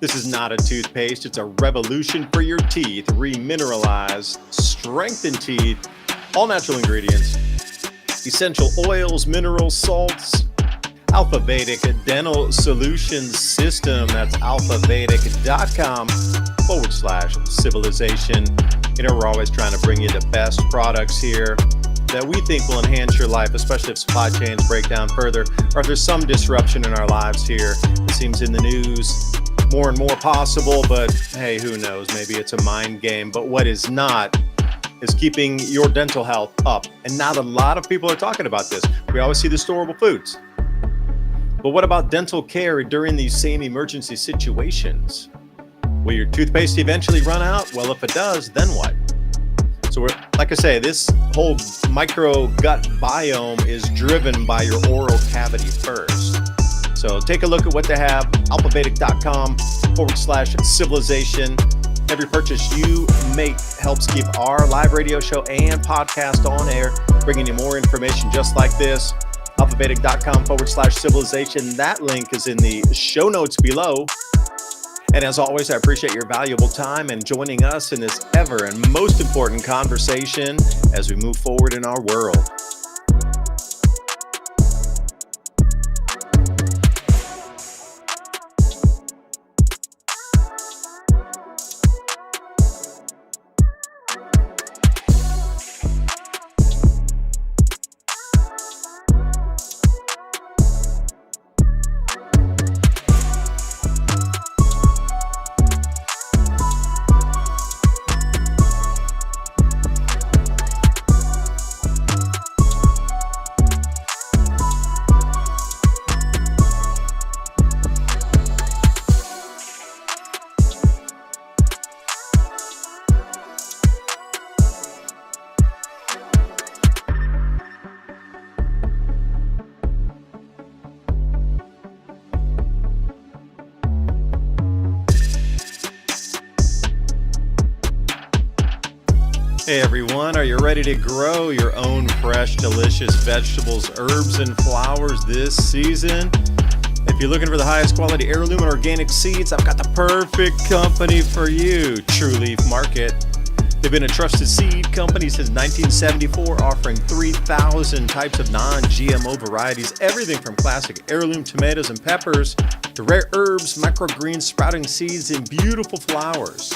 This is not a toothpaste, it's a revolution for your teeth. Remineralized, strengthened teeth, all natural ingredients, essential oils, minerals, salts, Alpha Vedic Dental Solutions System. That's alphavedic.com/civilization. You know, we're always trying to bring you the best products here that we think will enhance your life, especially if supply chains break down further or if there's some disruption in our lives here. It seems in the news more and more possible, but hey, who knows? Maybe it's a mind game. But what is not is keeping your dental health up. And not a lot of people are talking about this. We always see the storable foods. But what about dental care during these same emergency situations? Will your toothpaste eventually run out? Well, if it does, then what? So like I say, this whole micro gut biome is driven by your oral cavity first. So take a look at what they have, alphavedic.com/civilization. Every purchase you make helps keep our live radio show and podcast on air, bringing you more information just like this. alphavedic.com/civilization. That link is in the show notes below. And as always, I appreciate your valuable time and joining us in this ever and most important conversation as we move forward in our world. Hey everyone, are you ready to grow your own fresh, delicious vegetables, herbs, and flowers this season? If you're looking for the highest quality heirloom and organic seeds, I've got the perfect company for you, True Leaf Market. They've been a trusted seed company since 1974, offering 3,000 types of non-GMO varieties, everything from classic heirloom tomatoes and peppers to rare herbs, microgreens, sprouting seeds, and beautiful flowers.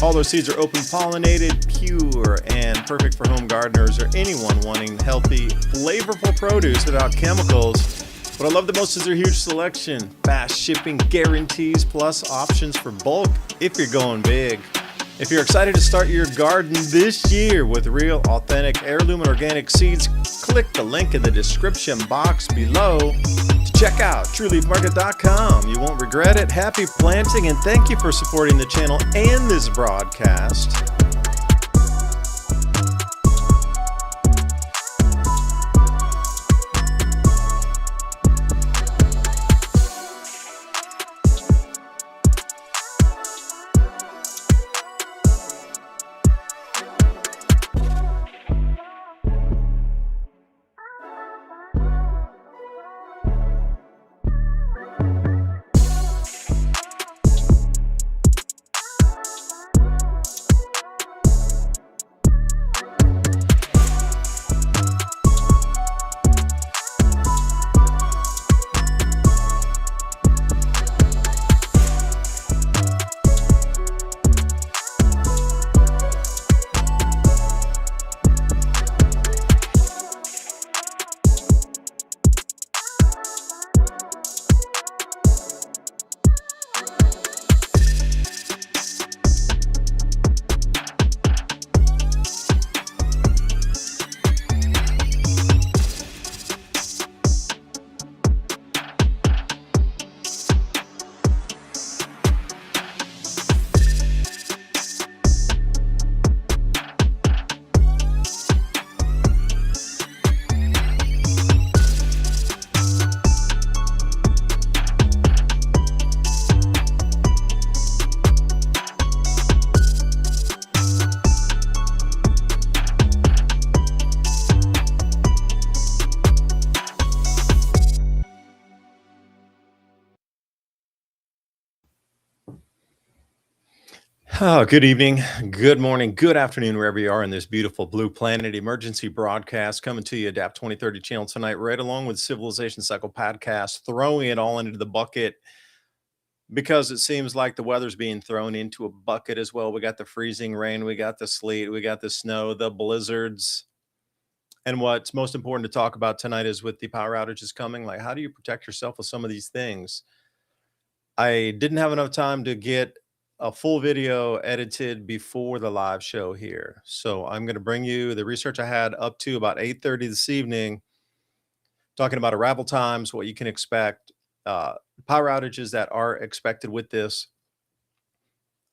All those seeds are open pollinated, pure, and perfect for home gardeners or anyone wanting healthy, flavorful produce without chemicals. What I love the most is their huge selection, fast shipping guarantees, plus options for bulk if you're going big. If you're excited to start your garden this year with real, authentic heirloom and organic seeds, click the link in the description box below to check out TrueLeafMarket.com. You won't regret it. Happy planting, and thank you for supporting the channel and this broadcast. Oh, good evening, good morning, good afternoon, wherever you are in this beautiful blue planet. Emergency broadcast coming to you, Adapt 2030 channel tonight, right along with Civilization Cycle podcast, throwing it all into the bucket because it seems like the weather's being thrown into a bucket as well. We got the freezing rain, we got the sleet, we got the snow, the blizzards. And what's most important to talk about tonight is with the power outages coming, like how do you protect yourself with some of these things? I didn't have enough time to get a full video edited before the live show here. So I'm going to bring you the research I had up to about 8:30 this evening, talking about arrival times, what you can expect, uh, power outages that are expected with this,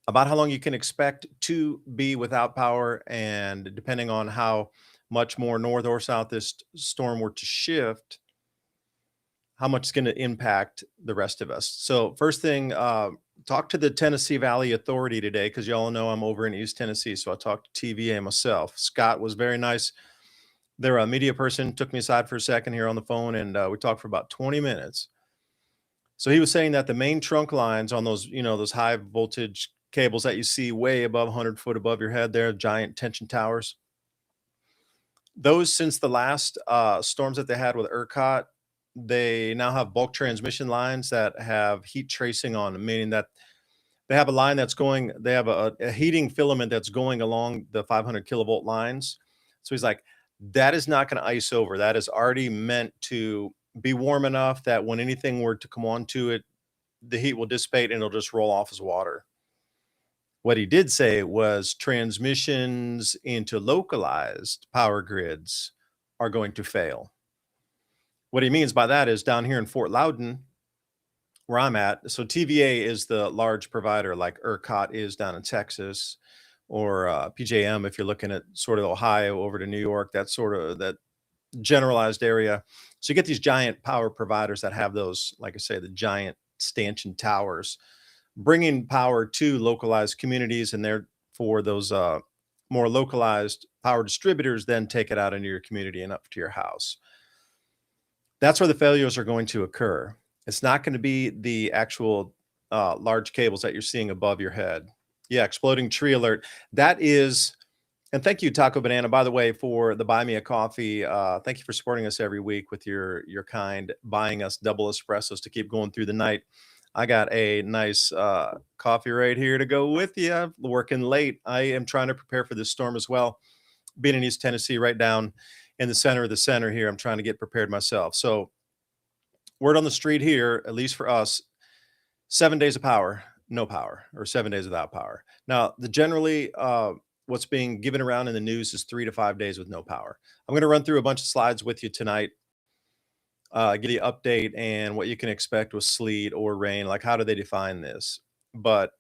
about how long you can expect to be without power, and depending on how much more north or south this storm were to shift, how much it's going to impact the rest of us. So first thing, talk to the Tennessee Valley Authority today because y'all know I'm over in East Tennessee. So I talked to TVA myself. Scott was very nice. Their media person took me aside for a second here on the phone, and we talked for about 20 minutes. So he was saying that the main trunk lines on those, those high voltage cables that you see way above 100 foot above your head, there, giant tension towers. Those, since the last storms that they had with ERCOT, they now have bulk transmission lines that have heat tracing on them, meaning that they have a line that's going, they have a heating filament that's going along the 500 kilovolt lines. So he's like, that is not going to ice over. That is already meant to be warm enough that when anything were to come onto it, the heat will dissipate and it'll just roll off as water. What he did say was transmissions into localized power grids are going to fail. What he means by that is down here in Fort Loudon, where I'm at. So TVA is the large provider, like ERCOT is down in Texas, or PJM if you're looking at sort of Ohio over to New York, that sort of that generalized area. So you get these giant power providers that have those, like I say, the giant stanchion towers, bringing power to localized communities, and therefore those more localized power distributors then take it out into your community and up to your house. That's where the failures are going to occur. It's not going to be the actual large cables that you're seeing above your head. Yeah, exploding tree alert. That is, and thank you, Taco Banana, by the way, for the buy me a coffee. Thank you for supporting us every week with your kind buying us double espressos to keep going through the night. I got a nice coffee right here to go with you. Working late. I am trying to prepare for this storm as well. Being in East Tennessee, right down in the center of the center here, I'm trying to get prepared myself. So, word on the street here, at least for us, 7 days of power, no power, or 7 days without power. Now, the generally what's being given around in the news is 3 to 5 days with no power. I'm going to run through a bunch of slides with you tonight, give you an update and what you can expect with sleet or rain. Like, how do they define this? But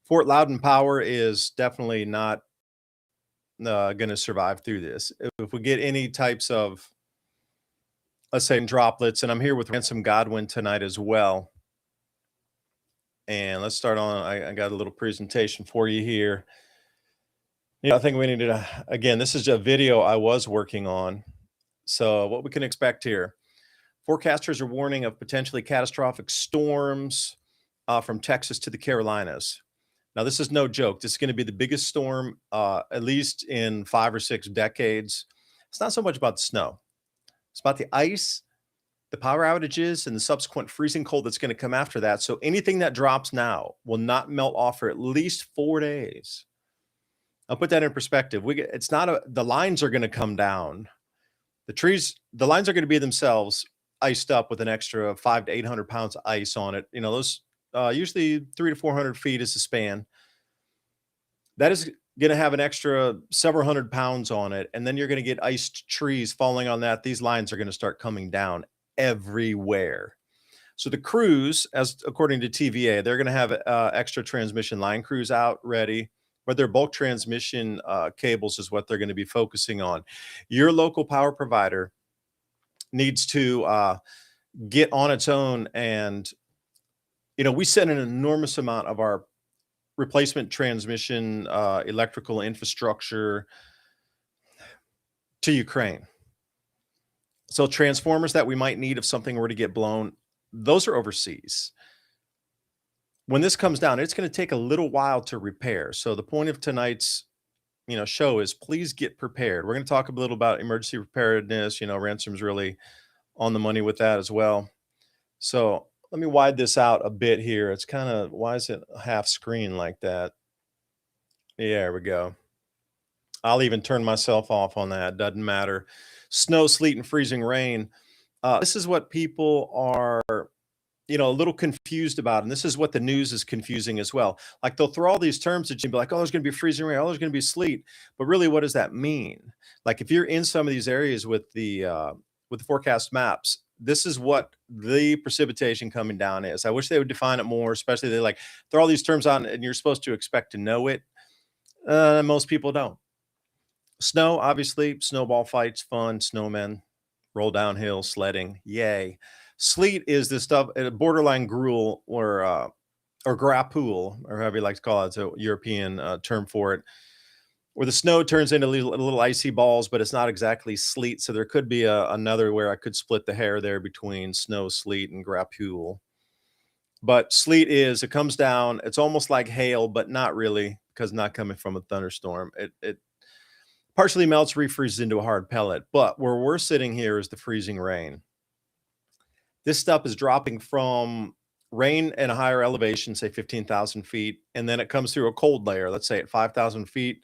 Fort Loudon power is definitely not going to survive through this. If we get any types of, let's say, droplets, and I'm here with Ransom Godwin tonight as well. And let's start on, I got a little presentation for you here. I think we need to, again, this is a video I was working on. So what we can expect here, forecasters are warning of potentially catastrophic storms from Texas to the Carolinas. Now, this is no joke. This is going to be the biggest storm, at least in 5 or 6 decades. It's not so much about the snow. It's about the ice, the power outages, and the subsequent freezing cold that's going to come after that. So anything that drops now will not melt off for at least 4 days. I'll put that in perspective. It's not the lines are going to come down. The lines are going to be themselves iced up with an extra 500 to 800 pounds of ice on it. Those usually 300 to 400 feet is the span. That is going to have an extra several hundred pounds on it. And then you're going to get iced trees falling on that. These lines are going to start coming down everywhere. So the crews, as according to TVA, they're going to have extra transmission line crews out ready, but their bulk transmission cables is what they're going to be focusing on. Your local power provider needs to get on its own. And, we send an enormous amount of our replacement transmission electrical infrastructure to Ukraine. So transformers that we might need if something were to get blown, those are overseas. When this comes down, it's going to take a little while to repair. So the point of tonight's show is please get prepared. We're going to talk a little about emergency preparedness. Ransom's really on the money with that as well. So let me widen this out a bit here. It's kind of, why is it half screen like that? Yeah, there we go. I'll even turn myself off on that. Doesn't matter. Snow, sleet, and freezing rain. This is what people are, a little confused about. And this is what the news is confusing as well. Like they'll throw all these terms at you and be like, oh, there's going to be freezing rain. Oh, there's going to be sleet. But really, what does that mean? Like if you're in some of these areas with the forecast maps, this is what the precipitation coming down is. I wish they would define it more, especially they like throw all these terms out and you're supposed to expect to know it. Most people don't. Snow, obviously, snowball fights, fun, snowmen, roll downhill, sledding, yay. Sleet is this stuff, borderline gruel or grappool, or however you like to call it. It's a European term for it, where the snow turns into little icy balls, but it's not exactly sleet. So there could be another where I could split the hair there between snow, sleet, and grappool. But sleet it comes down. It's almost like hail, but not really, because not coming from a thunderstorm. It partially melts, refreezes into a hard pellet. But where we're sitting here is the freezing rain. This stuff is dropping from rain at a higher elevation, say 15,000 feet, and then it comes through a cold layer, let's say at 5,000 feet.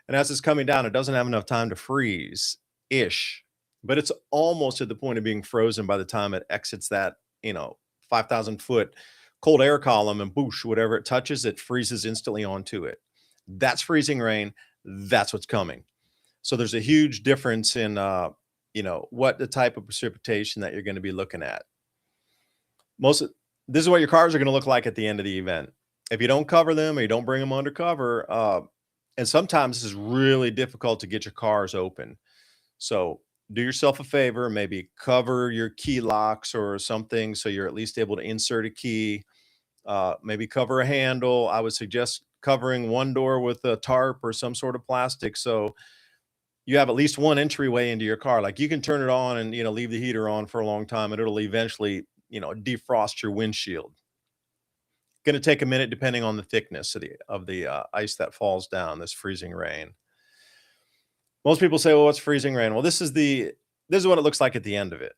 And as it's coming down, it doesn't have enough time to freeze-ish, but it's almost at the point of being frozen by the time it exits that, 5,000-foot cold air column, and boosh, whatever it touches, it freezes instantly onto it. That's freezing rain. That's what's coming. So there's a huge difference in, what the type of precipitation that you're going to be looking at. This is what your cars are going to look like at the end of the event. If you don't cover them or you don't bring them under cover, and sometimes this is really difficult to get your cars open. So do yourself a favor, maybe cover your key locks or something so you're at least able to insert a key. Maybe cover a handle. I would suggest covering one door with a tarp or some sort of plastic so you have at least one entryway into your car. Like you can turn it on and leave the heater on for a long time and it'll eventually defrost your windshield. Going to take a minute depending on the thickness of the ice that falls down, this freezing rain. Most people say, well, what's freezing rain? Well, this is what it looks like at the end of it.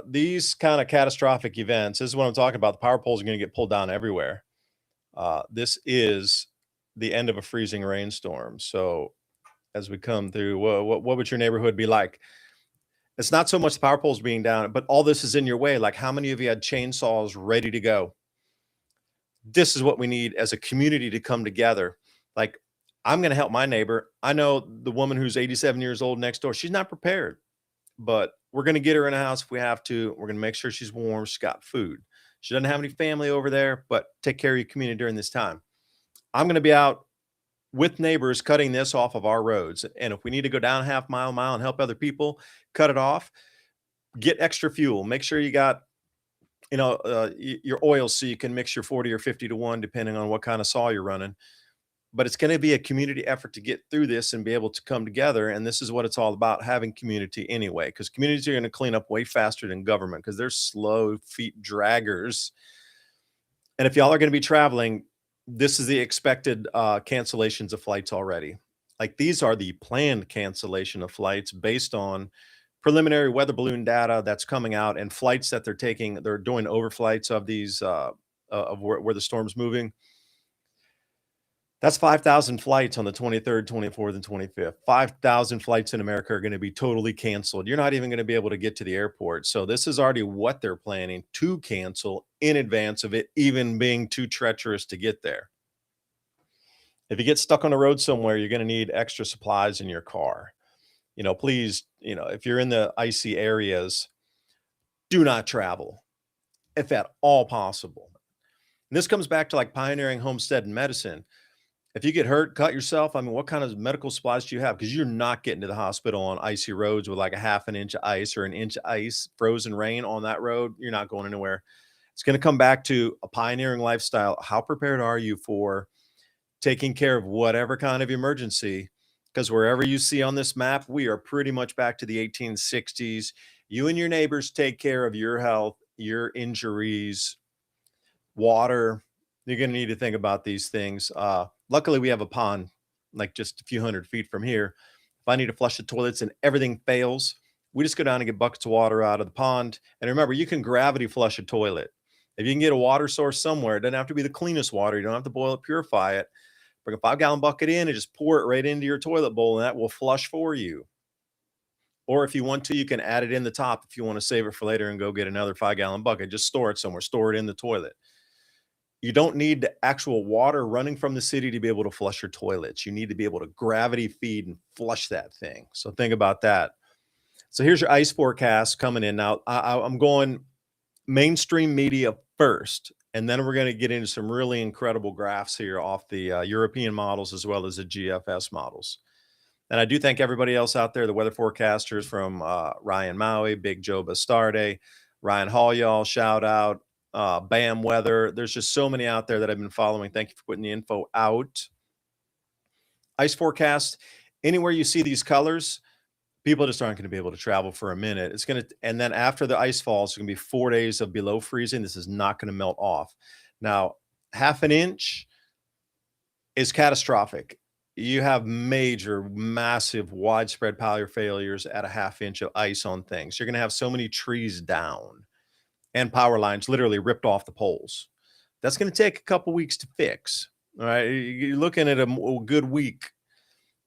These kind of catastrophic events, this is what I'm talking about. The power poles are going to get pulled down everywhere. This is the end of a freezing rainstorm. So as we come through, what would your neighborhood be like? It's not so much the power poles being down, but all this is in your way. Like how many of you had chainsaws ready to go? This is what we need as a community to come together. Like I'm going to help my neighbor. I know the woman who's 87 years old next door. She's not prepared, but we're going to get her in a house if we have to. We're going to make sure she's warm. She's got food. She doesn't have any family over there, but take care of your community during this time. I'm going to be out with neighbors cutting this off of our roads. And if we need to go down a half mile and help other people cut it off, get extra fuel. Make sure you got, your oil so you can mix your 40 or 50 to 1, depending on what kind of saw you're running. But it's going to be a community effort to get through this and be able to come together. And this is what it's all about, having community anyway, because communities are going to clean up way faster than government because they're slow feet draggers. And if y'all are going to be traveling, this is the expected cancellations of flights already. Like these are the planned cancellation of flights based on preliminary weather balloon data that's coming out and flights that they're taking. They're doing overflights of these of where the storm's moving. That's 5,000 flights on the 23rd, 24th, and 25th. 5,000 flights in America are going to be totally canceled. You're not even going to be able to get to the airport. So this is already what they're planning to cancel in advance of it even being too treacherous to get there. If you get stuck on the road somewhere, you're going to need extra supplies in your car. Please, if you're in the icy areas, do not travel if at all possible. And this comes back to like pioneering homestead and medicine. If you get hurt, cut yourself. I mean, what kind of medical supplies do you have? Because you're not getting to the hospital on icy roads with like a half an inch of ice or an inch of ice, frozen rain on that road. You're not going anywhere. It's going to come back to a pioneering lifestyle. How prepared are you for taking care of whatever kind of emergency? Because wherever you see on this map, we are pretty much back to the 1860s. You and your neighbors take care of your health, your injuries, water, you're going to need to think about these things. Luckily, we have a pond like just a few hundred feet from here. If I need to flush the toilets and everything fails, we just go down and get buckets of water out of the pond. And remember, you can gravity flush a toilet. If you can get a water source somewhere, it doesn't have to be the cleanest water. You don't have to boil it, purify it. Bring a 5-gallon bucket in and just pour it right into your toilet bowl, and that will flush for you. Or if you want to, you can add it in the top if you want to save it for later and go get another 5-gallon bucket. Just store it somewhere, store it in the toilet. You don't need the actual water running from the city to be able to flush your toilets. You need to be able to gravity feed and flush that thing. So think about that. So here's your ice forecast coming in. Now, I'm going mainstream media first, and then we're going to get into some really incredible graphs here off the European models as well as the GFS models. And I do thank everybody else out there, the weather forecasters from Ryan Maui, Big Joe Bastarde, Ryan Hall, y'all, shout out, Bam Weather. There's just so many out there that I've been following. Thank you for putting the info out. Ice forecast, anywhere you see these colors, people just aren't going to be able to travel for a minute. It's going to, and then after the ice falls, it's going to be 4 days of below freezing. This is not going to melt off. Now, half an inch is catastrophic. You have major, massive, widespread power failures at a half inch of ice on things. You're going to have so many trees down and power lines literally ripped off the poles. That's going to take a couple weeks to fix. All right. You're looking at a good week.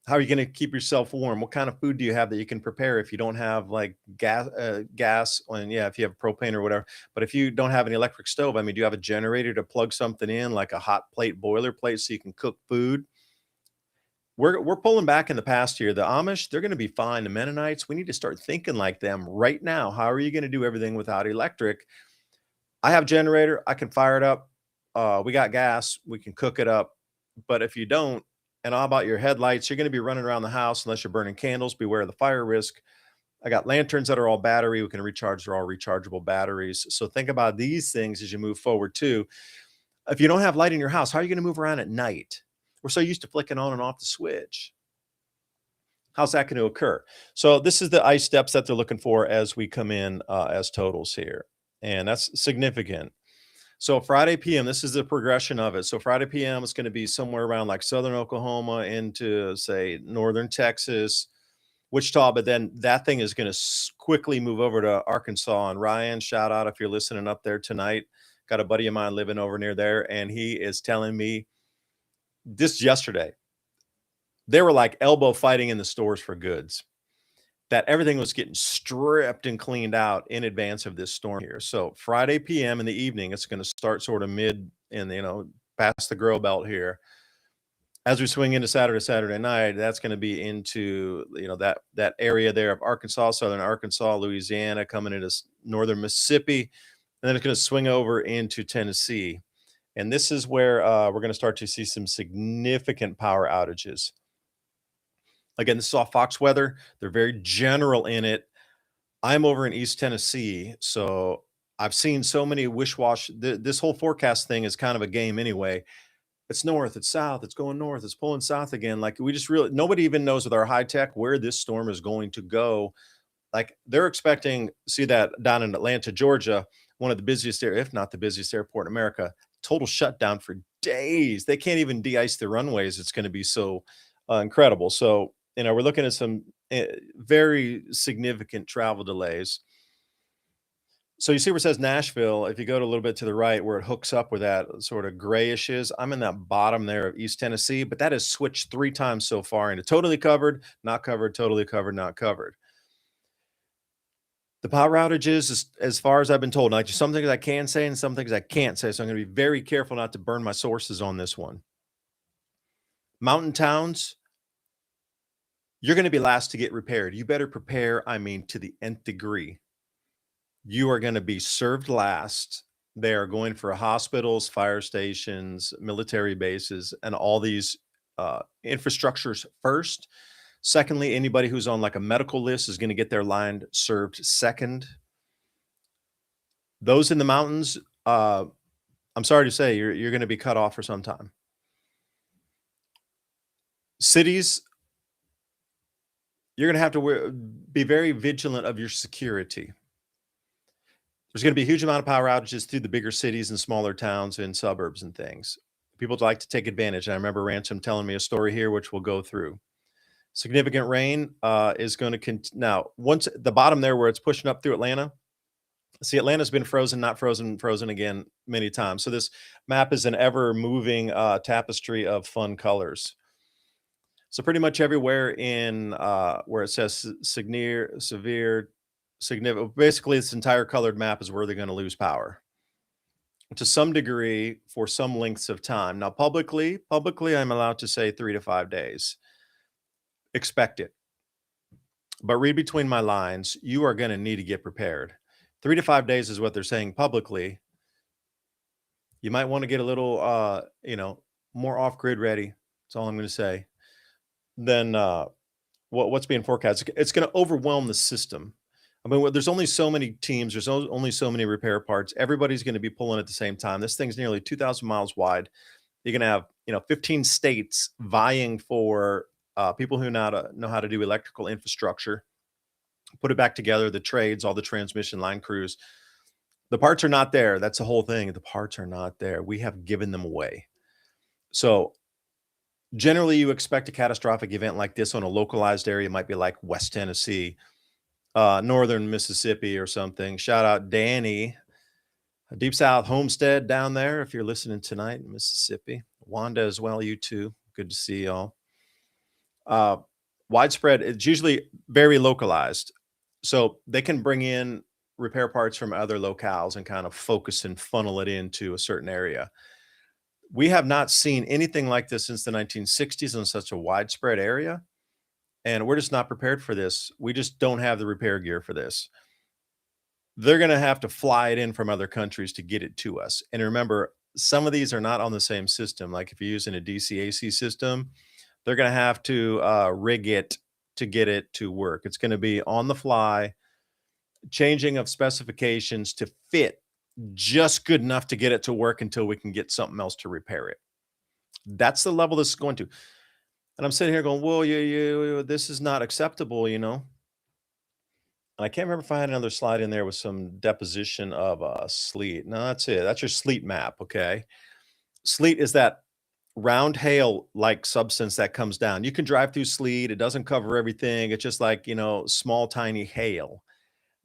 How are you going to keep yourself warm? What kind of food do you have that you can prepare if you don't have like gas, and yeah, if you have propane or whatever. But if you don't have an electric stove, I mean, do you have a generator to plug something in, like a hot plate boiler plate, so you can cook food? We're pulling back in the past here. The Amish, they're going to be fine. The Mennonites, we need to start thinking like them right now. How are you going to do everything without electric? I have a generator. I can fire it up. We got gas. We can cook it up. But if you don't, and how about your headlights? You're going to be running around the house unless you're burning candles. Beware of the fire risk. I got lanterns that are all battery. We can recharge. They're all rechargeable batteries. So think about these things as you move forward too. If you don't have light in your house, how are you going to move around at night? We're so used to flicking on and off the switch. How's that going to occur? So this is the ice steps that they're looking for as we come in as totals here. And that's significant. So Friday PM, this is the progression of it. So Friday PM is going to be somewhere around like southern Oklahoma into, say, northern Texas, Wichita, but then that thing is going to quickly move over to Arkansas. And Ryan, shout out if you're listening up there tonight. Got a buddy of mine living over near there, and he is telling me this yesterday, they were like elbow fighting in the stores for goods, that everything was getting stripped and cleaned out in advance of this storm here. So Friday PM in the evening, it's going to start sort of mid in, past the grow belt here. As we swing into Saturday night, that's going to be into, that area there of Arkansas, southern Arkansas, Louisiana, coming into northern Mississippi, and then it's going to swing over into Tennessee. And this is where we're going to start to see some significant power outages. Again, this is all Fox weather. They're very general in it. I'm over in East Tennessee, so I've seen so many wish-wash. This whole forecast thing is kind of a game anyway. It's north, it's south, it's going north, it's pulling south again. Like we just really, nobody even knows with our high tech where this storm is going to go. Like they're expecting, see that down in Atlanta, Georgia, one of the busiest, if not the busiest airport in America, total shutdown for days. They can't even de-ice the runways. It's going to be so incredible. So, we're looking at some very significant travel delays. So you see where it says Nashville, if you go to a little bit to the right where it hooks up where that sort of grayish is, I'm in that bottom there of East Tennessee, but that has switched 3 times so far into totally covered, not covered, totally covered, not covered. The power outages, as far as I've been told, like some things I can say and some things I can't say, so I'm going to be very careful not to burn my sources on this one. Mountain towns, you're going to be last to get repaired. You better prepare, to the nth degree. You are going to be served last. They are going for hospitals, fire stations, military bases, and all these infrastructures first. Secondly, anybody who's on like a medical list is going to get their line served second. Those in the mountains, I'm sorry to say, you're going to be cut off for some time. Cities, you're going to have to be very vigilant of your security. There's going to be a huge amount of power outages through the bigger cities and smaller towns and suburbs and things. People like to take advantage. And I remember Ransom telling me a story here, which we'll go through. Significant rain is going to now, once at the bottom there where it's pushing up through Atlanta. See, Atlanta's been frozen, not frozen, frozen again many times. So this map is an ever-moving tapestry of fun colors. So pretty much everywhere in where it says severe, significant, basically this entire colored map is where they're going to lose power to some degree for some lengths of time. Now, publicly, I'm allowed to say 3 to 5 days. Expect it. But read between my lines. You are going to need to get prepared. 3 to 5 days is what they're saying publicly. You might want to get a little, more off-grid ready. That's all I'm going to say. Then what's being forecast? It's going to overwhelm the system. I mean, there's only so many teams. There's only so many repair parts. Everybody's going to be pulling at the same time. This thing's nearly 2,000 miles wide. You're going to have, 15 states vying for people who know how to do electrical infrastructure, put it back together, the trades, all the transmission line crews. The parts are not there. That's the whole thing. The parts are not there. We have given them away. So generally, you expect a catastrophic event like this on a localized area. It might be like West Tennessee, northern Mississippi or something. Shout out Danny, Deep South Homestead down there, if you're listening tonight in Mississippi. Wanda as well, you too. Good to see y'all. Widespread, it's usually very localized. So they can bring in repair parts from other locales and kind of focus and funnel it into a certain area. We have not seen anything like this since the 1960s in such a widespread area. And we're just not prepared for this. We just don't have the repair gear for this. They're going to have to fly it in from other countries to get it to us. And remember, some of these are not on the same system. Like if you're using a DC-AC system, they're going to have to rig it to get it to work. It's going to be on the fly, changing of specifications to fit just good enough to get it to work until we can get something else to repair it. That's the level this is going to. And I'm sitting here going, well, this is not acceptable, And I can't remember if I had another slide in there with some deposition of sleet. No, that's it. That's your sleet map, okay? Sleet is that round hail-like substance that comes down. You can drive through sleet. It doesn't cover everything. It's just like, small, tiny hail.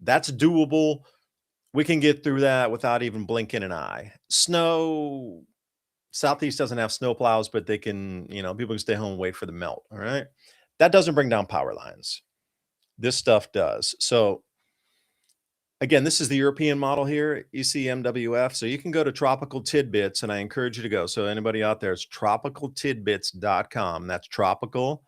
That's doable. We can get through that without even blinking an eye. Snow, Southeast doesn't have snow plows, but they can, people can stay home and wait for the melt, all right? That doesn't bring down power lines. This stuff does. So again, this is the European model here, ECMWF. So you can go to Tropical Tidbits, and I encourage you to go. So anybody out there, it's tropicaltidbits.com. That's tropical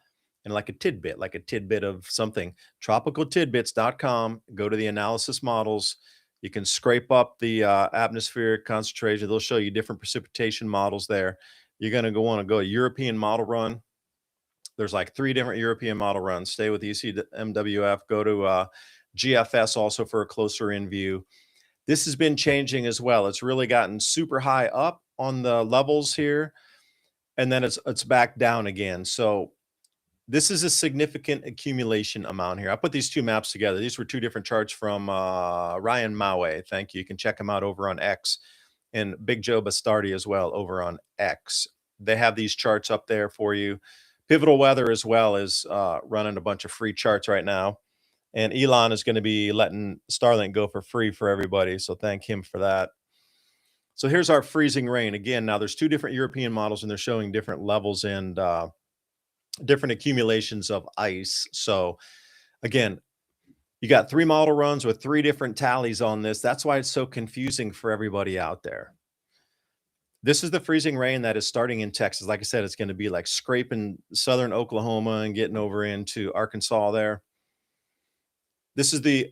and like a tidbit of something. Tropicaltidbits.com. Go to the analysis models. You can scrape up the atmospheric concentration. They'll show you different precipitation models there. You're going to want to go European model run. There's like 3 different European model runs. Stay with ECMWF. Go to GFS also for a closer in view. This has been changing as well. It's really gotten super high up on the levels here, and then it's back down again. So this is a significant accumulation amount here. I put these 2 maps together. These were 2 different charts from Ryan Maue. Thank you. You can check them out over on X, and Big Joe Bastardi as well over on X. They have these charts up there for you. Pivotal Weather as well is running a bunch of free charts right now. And Elon is going to be letting Starlink go for free for everybody. So thank him for that. So here's our freezing rain. Again, now there's 2 different European models, and they're showing different levels and different accumulations of ice. So again, you got 3 model runs with 3 different tallies on this. That's why it's so confusing for everybody out there. This is the freezing rain that is starting in Texas. Like I said, it's going to be like scraping southern Oklahoma and getting over into Arkansas there. This is the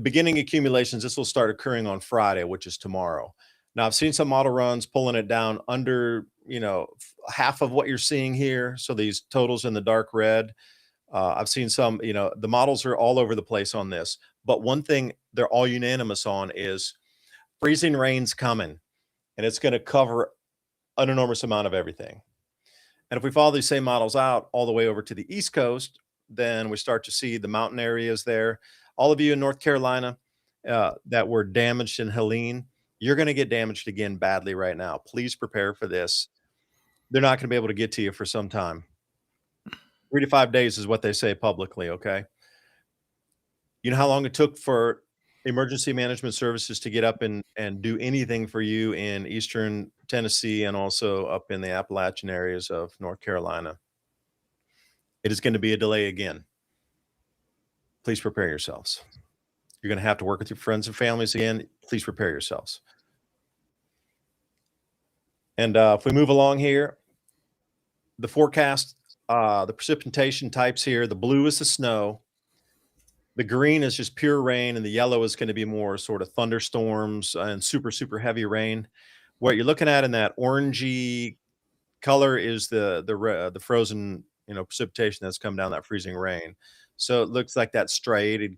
beginning accumulations. This will start occurring on Friday, which is tomorrow. Now, I've seen some model runs pulling it down under, half of what you're seeing here. So these totals in the dark red. I've seen some, the models are all over the place on this. But one thing they're all unanimous on is freezing rain's coming, and it's going to cover an enormous amount of everything. And if we follow these same models out all the way over to the East Coast, then we start to see the mountain areas there. All of you in North Carolina, that were damaged in Helene, you're gonna get damaged again badly right now. Please prepare for this. They're not gonna be able to get to you for some time. 3 to 5 days is what they say publicly, okay? You know how long it took for emergency management services to get up and do anything for you in Eastern Tennessee and also up in the Appalachian areas of North Carolina? It is gonna be a delay again. Please prepare yourselves. You're gonna have to work with your friends and families again. Please prepare yourselves. And, if we move along here, the forecast, the precipitation types here, the blue is the snow, the green is just pure rain, and the yellow is gonna be more sort of thunderstorms and super, super heavy rain. What you're looking at in that orangey color is the frozen, precipitation that's come down, that freezing rain. So it looks like that striated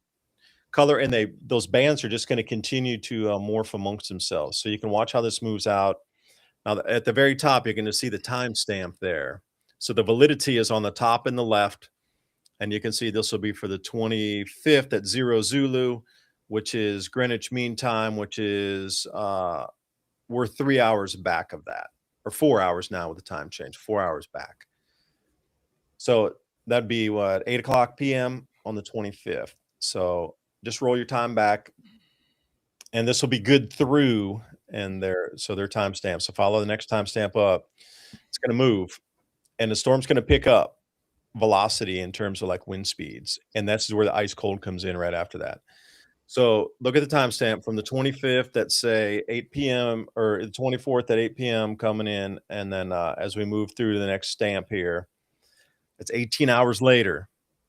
color, and those bands are just gonna continue to, morph amongst themselves. So you can watch how this moves out. Now, at the very top, you're gonna see the timestamp there. So the validity is on the top in the left, and you can see this will be for the 25th at 0 Zulu, which is Greenwich Mean Time, which is, we're 3 hours back of that, or 4 hours now with the time change, 4 hours back. So that'd be what? 8 o'clock PM on the 25th. So just roll your time back, and this will be good through and their timestamp. So follow the next timestamp up. It's gonna move, and the storm's gonna pick up velocity in terms of, like, wind speeds, and this is where the ice cold comes in right after that. So look at the timestamp from the 25th at, say, 8 PM, or the 24th at 8 PM coming in, and then, as we move through to the next stamp here, it's 18 hours later,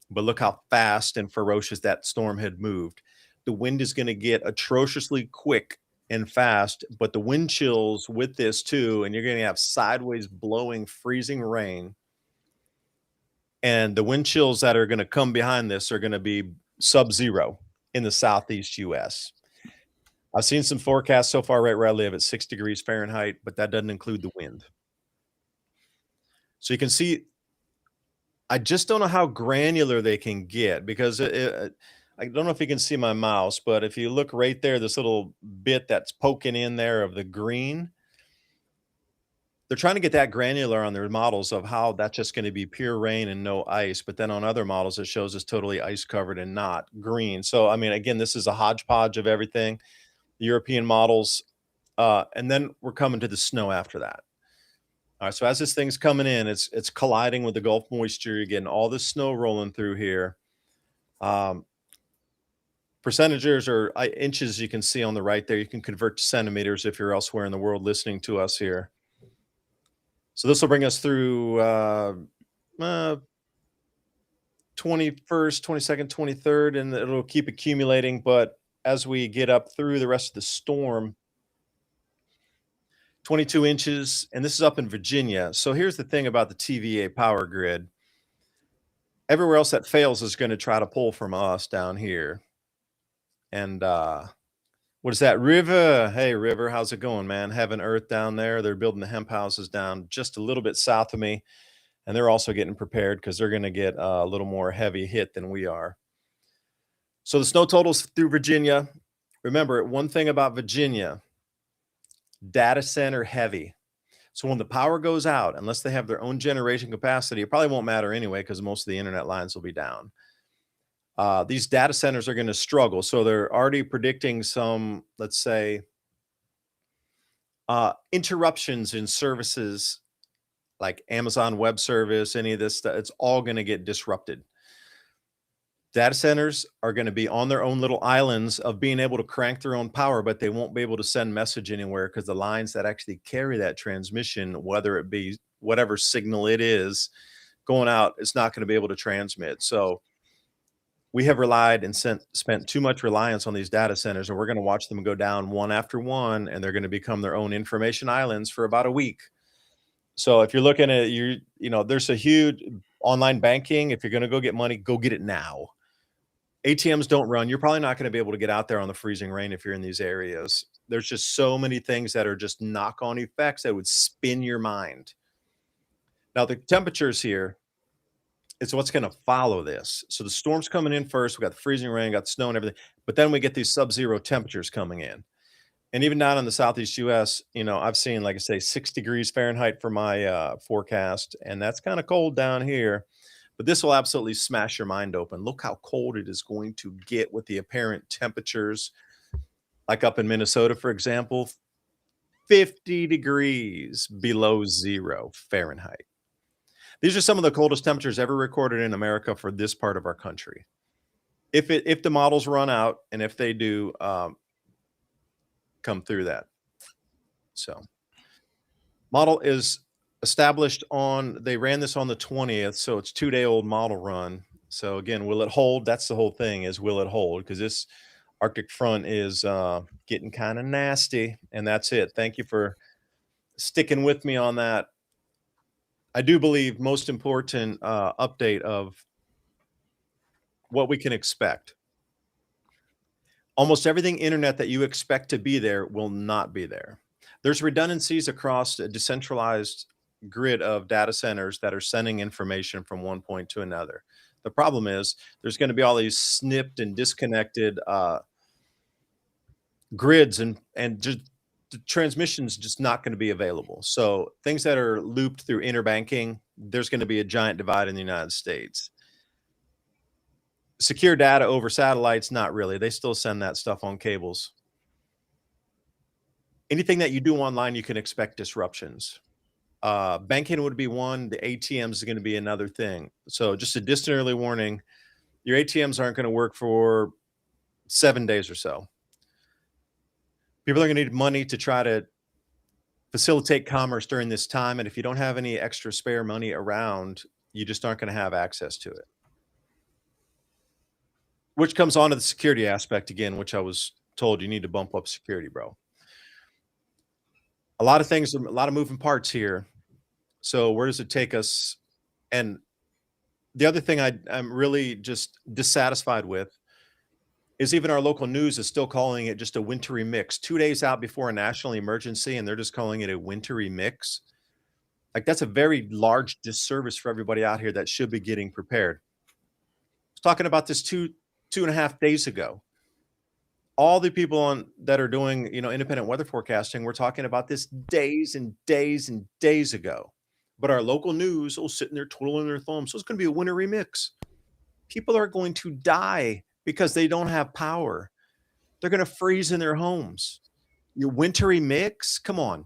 but look how fast and ferocious that storm had moved. The wind is gonna get atrociously quick and fast, but the wind chills with this too, and you're gonna have sideways blowing freezing rain, and the wind chills that are gonna come behind this are gonna be sub-zero in the Southeast US. I've seen some forecasts so far right where I live at 6 degrees Fahrenheit, but that doesn't include the wind. So you can see, I just don't know how granular they can get because I don't know if you can see my mouse, but if you look right there, this little bit that's poking in there of the green, they're trying to get that granular on their models of how that's just gonna be pure rain and no ice, but then on other models, it shows it's totally ice covered and not green. So, I mean, again, this is a hodgepodge of everything, the European models, and then we're coming to the snow after that. All right, so as this thing's coming in, it's colliding with the Gulf moisture. You're getting all this snow rolling through here. Um, percentages or inches you can see on the right there. You can convert to centimeters if you're elsewhere in the world listening to us here. So this will bring us through uh, 21st, 22nd, 23rd, and it'll keep accumulating. But as we get up through the rest of the storm, 22 inches, and this is up in Virginia. So here's the thing about the TVA power grid. Everywhere else that fails is going to try to pull from us down here. And what is that? River. Hey, River, how's it going, man? Heaven Earth down there. They're building the hemp houses down just a little bit south of me. And they're also getting prepared because they're going to get a little more heavy hit than we are. So the snow totals through Virginia. Remember, one thing about Virginia, data center heavy. So when the power goes out, unless they have their own generation capacity, it probably won't matter anyway because most of the internet lines will be down. These data centers are going to struggle. So they're already predicting some, let's say, interruptions in services like Amazon Web Service, any of this stuff. It's all going to get disrupted. Data centers are going to be on their own little islands of being able to crank their own power, but they won't be able to send message anywhere because the lines that actually carry that transmission, whether it be whatever signal it is going out, it's not going to be able to transmit. So we have relied and spent too much reliance on these data centers, and we're going to watch them go down one after one, and they're going to become their own information islands for about a week. So if you're looking at there's a huge online banking. If you're going to go get money, go get it now. ATMs don't run. You're probably not going to be able to get out there on the freezing rain if you're in these areas. There's just so many things that are just knock-on effects that would spin your mind. Now, the temperatures here is what's going to follow this. So the storm's coming in first. We got the freezing rain, got the snow and everything. But then we get these sub-zero temperatures coming in. And even down in the Southeast US, I've seen, like I say, 6 degrees Fahrenheit for my, forecast, and that's kinda cold down here. But this will absolutely smash your mind open. Look how cold it is going to get with the apparent temperatures, like up in Minnesota, for example, 50 degrees below 0 Fahrenheit. These are some of the coldest temperatures ever recorded in America for this part of our country. If the models run out and if they do, come through that. So, model is established on they ran this on the 20th, so it's 2-day-old model run. So again, will it hold? That's the whole thing is will it hold? Because this Arctic front is, getting kinda nasty, and that's it. Thank you for sticking with me on that. I do believe most important, update of what we can expect. Almost everything internet that you expect to be there will not be there. There's redundancies across a decentralized grid of data centers that are sending information from one point to another. The problem is there's going to be all these snipped and disconnected grids, and just the transmission's just not going to be available. So things that are looped through interbanking, there's going to be a giant divide in the United States. Secure data over satellites, not really. They still send that stuff on cables. Anything that you do online, you can expect disruptions. Banking would be one, the ATMs is gonna be another thing. So just a distant early warning, your ATMs aren't gonna work for 7 days or so. People are gonna need money to try to facilitate commerce during this time, and if you don't have any extra spare money around, you just aren't gonna have access to it. Which comes on to the security aspect again, which I was told you need to bump up security, bro. A lot of things, a lot of moving parts here. So where does it take us? And the other thing I'm really just dissatisfied with is even our local news is still calling it just a wintry mix. 2 days out before a national emergency, and they're just calling it a wintry mix. Like, that's a very large disservice for everybody out here that should be getting prepared. I was talking about this 2.5 days ago. All the people on that are doing, independent weather forecasting, we're talking about this days and days and days ago. But our local news, sitting there twiddling their thumbs. So it's gonna be a wintry mix. People are going to die because they don't have power. They're gonna freeze in their homes. Your wintry mix? Come on.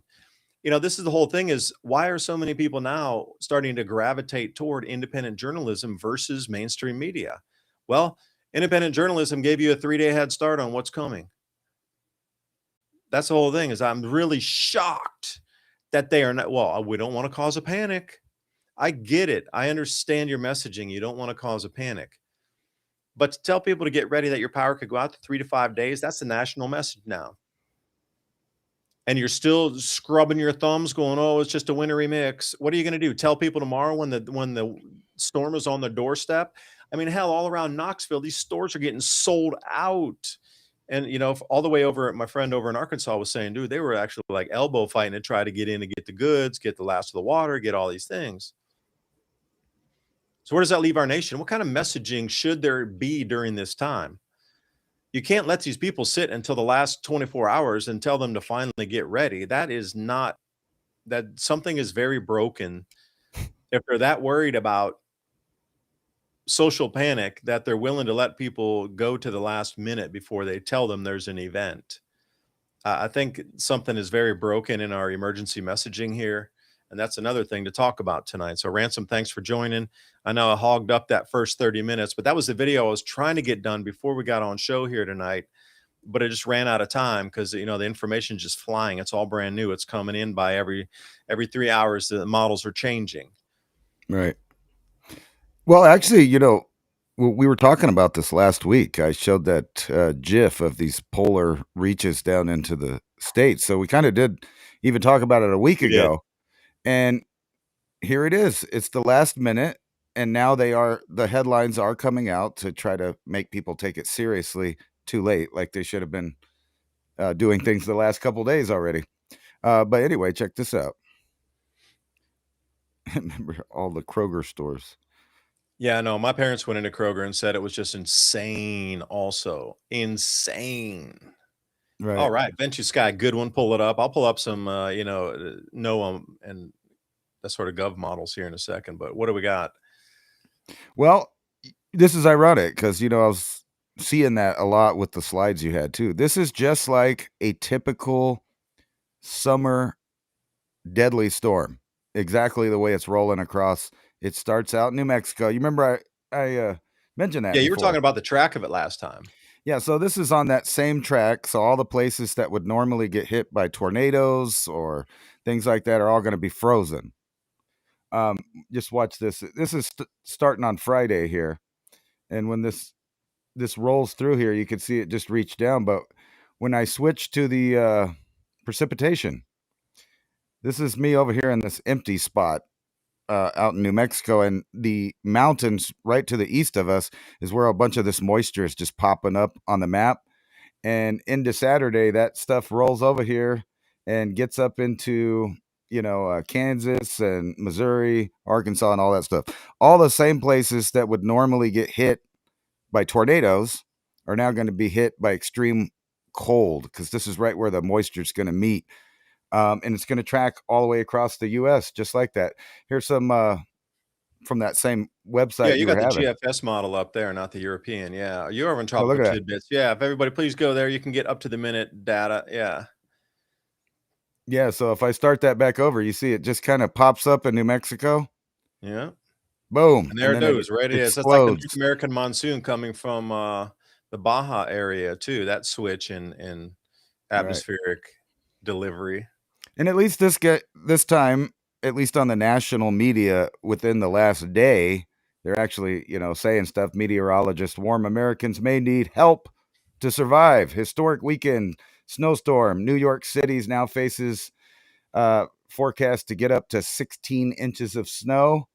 This is the whole thing is why are so many people now starting to gravitate toward independent journalism versus mainstream media? Well, independent journalism gave you a 3-day head start on what's coming. That's the whole thing is I'm really shocked that they are not well, we don't wanna cause a panic. I get it. I understand your messaging. You don't wanna cause a panic. But to tell people to get ready that your power could go out to 3 to 5 days, that's the national message now. And you're still scrubbing your thumbs going, "Oh, it's just a wintry mix." What are you gonna do? Tell people tomorrow when the storm is on the doorstep? I mean, hell, all around Knoxville, these stores are getting sold out. And, all the way over my friend over in Arkansas was saying, dude, they were actually, like, elbow fighting to try to get in to get the goods, get the last of the water, get all these things. So where does that leave our nation? What kind of messaging should there be during this time? You can't let these people sit until the last 24 hours and tell them to finally get ready. That is not that something is very broken if they're that worried about social panic that they're willing to let people go to the last minute before they tell them there's an event. I think something is very broken in our emergency messaging here, and that's another thing to talk about tonight. So, Ransom, thanks for joining. I know I hogged up that first 30 minutes, but that was the video I was trying to get done before we got on show here tonight, but it just ran out of time because, the information's just flying. It's all brand new. It's coming in by every 3 hours, the models are changing. Right. Well, actually, we were talking about this last week. I showed that GIF of these polar reaches down into the States. So we kind of did even talk about it a week We did. ago. And here it is. It's the last minute. And now the headlines are coming out to try to make people take it seriously too late, like they should have been doing things the last couple days already. But anyway, check this out. Remember all the Kroger stores. Yeah, no, my parents went into Kroger and said it was just insane also. Insane. Right. All right, Venture Sky, good one. Pull it up. I'll pull up some, NOAA and that sort of gov models here in a second. But what do we got? Well, this is ironic because, I was seeing that a lot with the slides you had too. This is just like a typical summer deadly storm. Exactly the way it's rolling across. It starts out in New Mexico. You remember I mentioned that Yeah, you were talking before. about the track of it last time. Yeah, so this is on that same track. So all the places that would normally get hit by tornadoes or things like that are all going to be frozen. Um, just watch this. This is starting on Friday here, and when this rolls through here, you can see it just reach down. But when I switch to the precipitation, this is me over here in this empty spot out in New Mexico, and the mountains right to the east of us is where a bunch of this moisture is just popping up on the map. And into Saturday, that stuff rolls over here and gets up into Kansas and Missouri, Arkansas, and all that stuff. All the same places that would normally get hit by tornadoes are now going to be hit by extreme cold because this is right where the moisture is going to meet. And it's going to track all the way across the U.S. just like that. Here's some from that same Yeah, website you you got were the having. GFS model up there, not the European. Yeah, you're over in Oh, look Tropical at that. Tidbits. Yeah, if everybody please go there, you can get up to the minute data. Yeah, Yeah, so if I start that back over, you see it just kind of pops up in New Mexico. yeah. Boom, And there and it then it goes. Right it is. That's like the North explodes. American monsoon coming from the Baja area too. That switch in Right. atmospheric delivery. And at least this time, at least on the national media within the last day, they're actually, saying stuff. Meteorologists warn Americans may need help to survive. Historic weekend snowstorm. New York City's now faces forecast to get up to 16 inches of snow.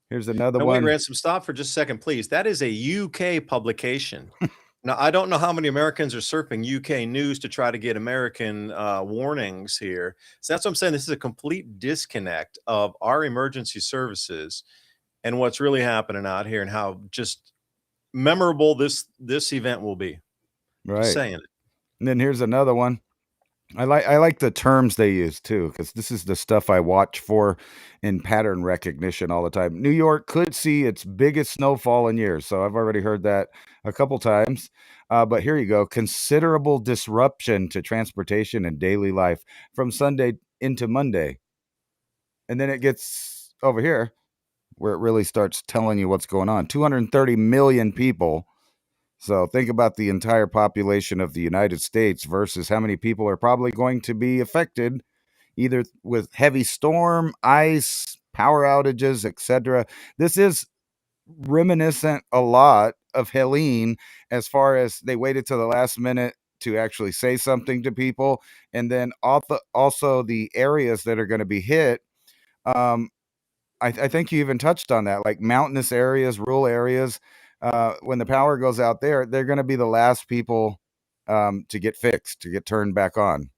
Here's another Now wait, one. Ransom, stop for just a second, please. That is a UK publication. Now, I don't know how many Americans are surfing UK news to try to get American warnings here. So that's what I'm saying. This is a complete disconnect of our emergency services and what's really happening out here, and how just memorable this event will be. Just Right. saying it. And then here's another one. I like the terms they use too, because this is the stuff I watch for in pattern recognition all the time. New York could see its biggest snowfall in years, so I've already heard that a couple times. But here you go: considerable disruption to transportation and daily life from Sunday into Monday, and then it gets over here where it really starts telling you what's going on. 230 million people. So think about the entire population of the United States versus how many people are probably going to be affected either with heavy storm, ice, power outages, etc. This is reminiscent a lot of Helene as far as they waited to the last minute to actually say something to people. And then also the areas that are going to be hit. Um, I think you even touched on that, like mountainous areas, rural areas. When the power goes out there, they're going to be the last people to get fixed, to get turned back on.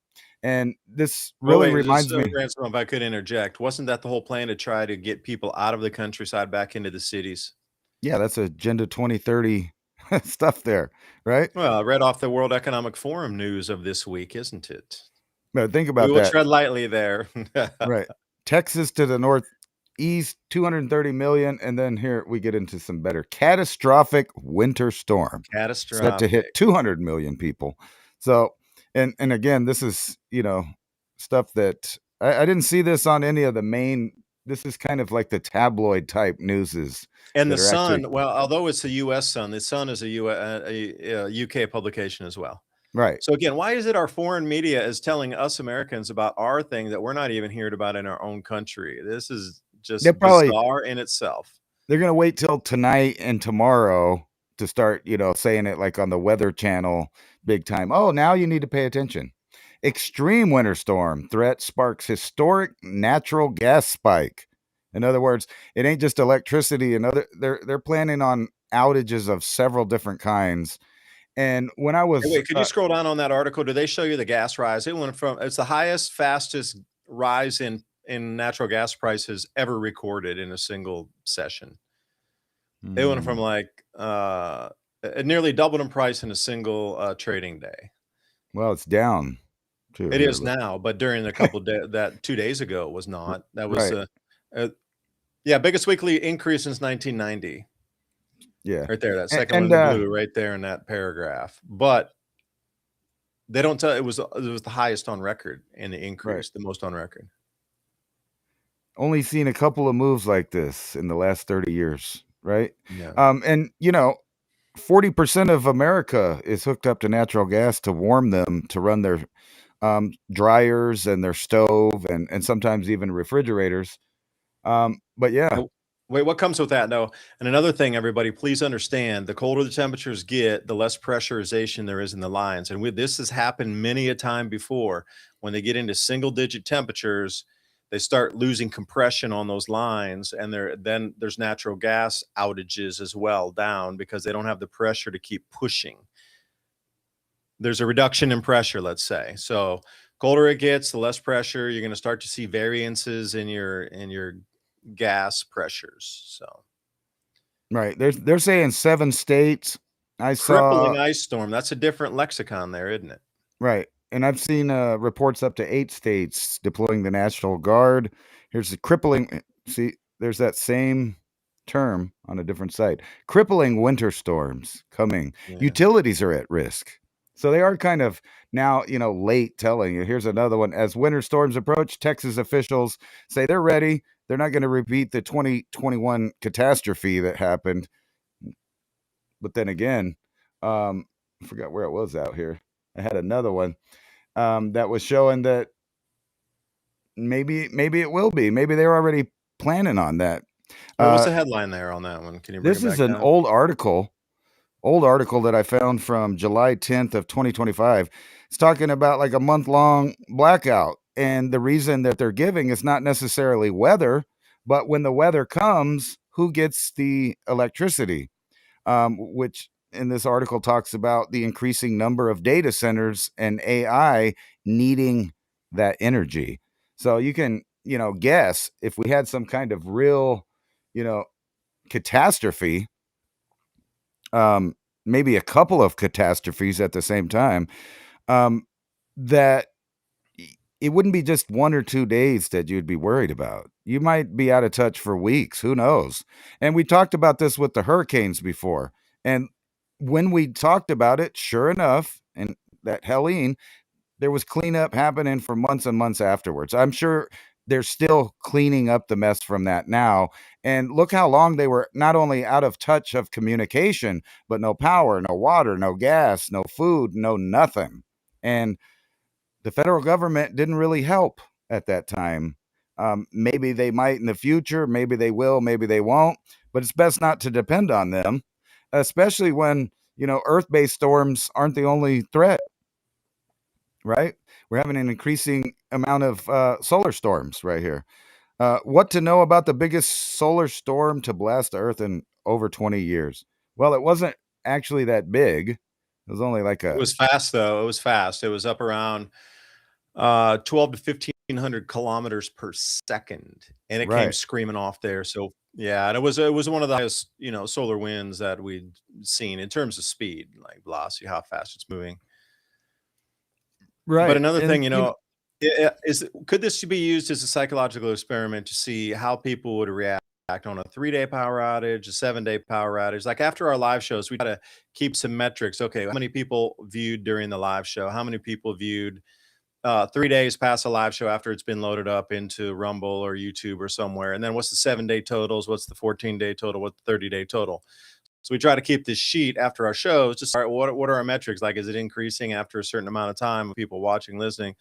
And this Well, really wait, just reminds me, Ransom, if I could interject, wasn't that the whole plan to try to get people out of the countryside back into the cities? yeah, that's Agenda 2030 stuff there, right? Well, I read off the World Economic Forum news of this week, isn't it? But think We about will that, tread lightly there. right? Texas to the northeast, 230 million. And then here we get into some better catastrophic winter storm set to hit Catastrophic. 200 million people. So, and again, this is, stuff that I didn't see this on any of the main. This is kind of like the tabloid type newses And the that are actually Sun, well, although it's a US Sun, the Sun is a UK publication as well. right. So again, why is it our foreign media is telling us Americans about our thing that we're not even hearing about in our own country? This is They're just probably bizarre in itself. they're gonna wait till tonight and tomorrow to start, saying it like on the Weather Channel big time. Oh, now you need to pay attention. Extreme winter storm threat sparks historic natural gas spike. In other words, it ain't just electricity and other they're planning on outages of several different kinds. And when I Hey, was wait, could you scroll down on that article? Do they show you the gas rise? It went from it's the highest, fastest rise in natural gas prices ever recorded in a single session. It went from Mm. like it nearly doubled in price in a single trading day. Well, it's down too It here. is now, but during a couple that 2 days ago it was not. That was Right. uh yeah, biggest weekly increase since 1990. Yeah. Right there, that And, second one and in the blue, right there in that paragraph. But they don't tell it was the highest on record in the right. increase, the most on record. Only seen a couple of moves like this in the last 30 years, right? Yeah. And 40% of America is hooked up to natural gas to warm them to run their dryers and their stove and sometimes even refrigerators. But yeah, Oh, wait, what comes with that? No. And another thing, everybody, please understand, the colder the temperatures get, the less pressurization there is in the lines. And this has happened many a time before. When they get into single digit temperatures, they start losing compression on those lines, and then there's natural gas outages as well down because they don't have the pressure to keep pushing. There's a reduction in pressure, let's say. So colder it gets, the less pressure. You're going to start to see variances in your gas pressures. So right. They're saying 7 states. I saw crippling ice storm. That's a different lexicon there, isn't it? right. And I've seen reports up to 8 states deploying the National Guard. Here's the crippling. See, there's that same term on a different site. Crippling winter storms coming. Yeah. Utilities are at risk. So they are kind of now, late telling you. Here's another one. As winter storms approach, Texas officials say they're ready. They're not going to repeat the 2021 catastrophe that happened. But then again, I forgot where it was out here. I had another one that was showing that maybe it will be. Maybe they're already planning on that. Wait, what's Uh, the headline there on that one? Can you bring this it is back an down? old article that I found from July 10th of 2025. It's talking about like a month-long blackout, and the reason that they're giving is not necessarily weather, but when the weather comes, who gets the electricity? Which in this article talks about the increasing number of data centers and AI needing that energy. So you can, guess if we had some kind of real, you know, catastrophe, maybe a couple of catastrophes at the same time, um, that it wouldn't be just 1 or 2 days that you'd be worried about. You might be out of touch for weeks. Who knows? And we talked about this with the hurricanes before. And when we talked about it, sure enough, and that Helene, there was cleanup happening for months and months afterwards. I'm sure they're still cleaning up the mess from that now. And look how long they were not only out of touch of communication, but no power, no water, no gas, no food, no nothing. And the federal government didn't really help at that time. Maybe they might in the future, maybe they will, maybe they won't, but it's best not to depend on them, especially when, earth based storms aren't the only threat, right? We're having an increasing amount of solar storms right here. What to know about the biggest solar storm to blast Earth in over 20 years? Well, it wasn't actually that big. It was only like It a, was fast though. It was fast. It was up around 12 to 1500 kilometers per second, and it came right. screaming off there. So yeah, and it was one of the highest solar winds that we'd seen in terms of speed, like velocity, how fast it's moving. But Right. another thing, And, could this be used as a psychological experiment to see how people would react on a 3-day power outage, a 7-day power outage? Like after our live shows, we try to keep some metrics. Okay, how many people viewed during the live show? How many people viewed 3 days past a live show after it's been loaded up into Rumble or YouTube or somewhere? And then what's the 7-day totals? What's the 14-day total? What's the 30-day total? So we try to keep this sheet after our shows. Just all right, what are our metrics? Like, is it increasing after a certain amount of time of people watching, listening?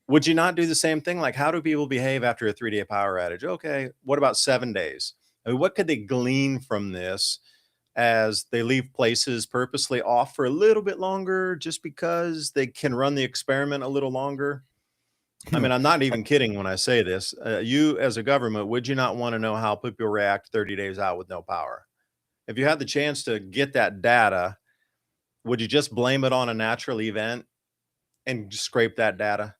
Would you not do the same thing? Like, how do people behave after a 3-day power outage? Okay, what about 7 days? I mean, what could they glean from this as they leave places purposely off for a little bit longer just because they can run the experiment a little longer? I mean, I'm not even kidding when I say this. You, as a government, would you not want to know how people react 30 days out with no power? If you had the chance to get that data, would you just blame it on a natural event and just scrape that data?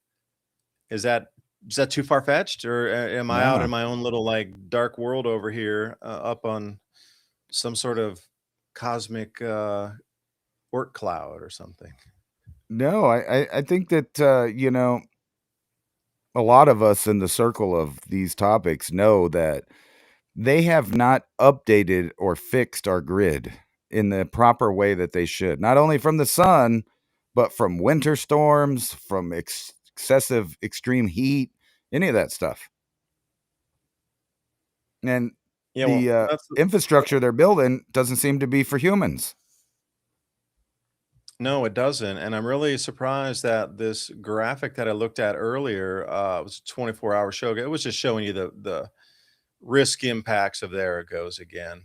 Is that is that too far fetched, or am I out in no. my own little like dark world over here, up on? some sort of cosmic work cloud or something. No, I think that a lot of us in the circle of these topics know that they have not updated or fixed our grid in the proper way that they should. Not only from the sun, but from winter storms, from excessive extreme heat, any of that stuff. And Yeah, well, the that's infrastructure they're building doesn't seem to be for humans. no, it doesn't. And I'm really surprised that this graphic that I looked at earlier was a 24-hour show. It was just showing you the risk impacts of there it goes again.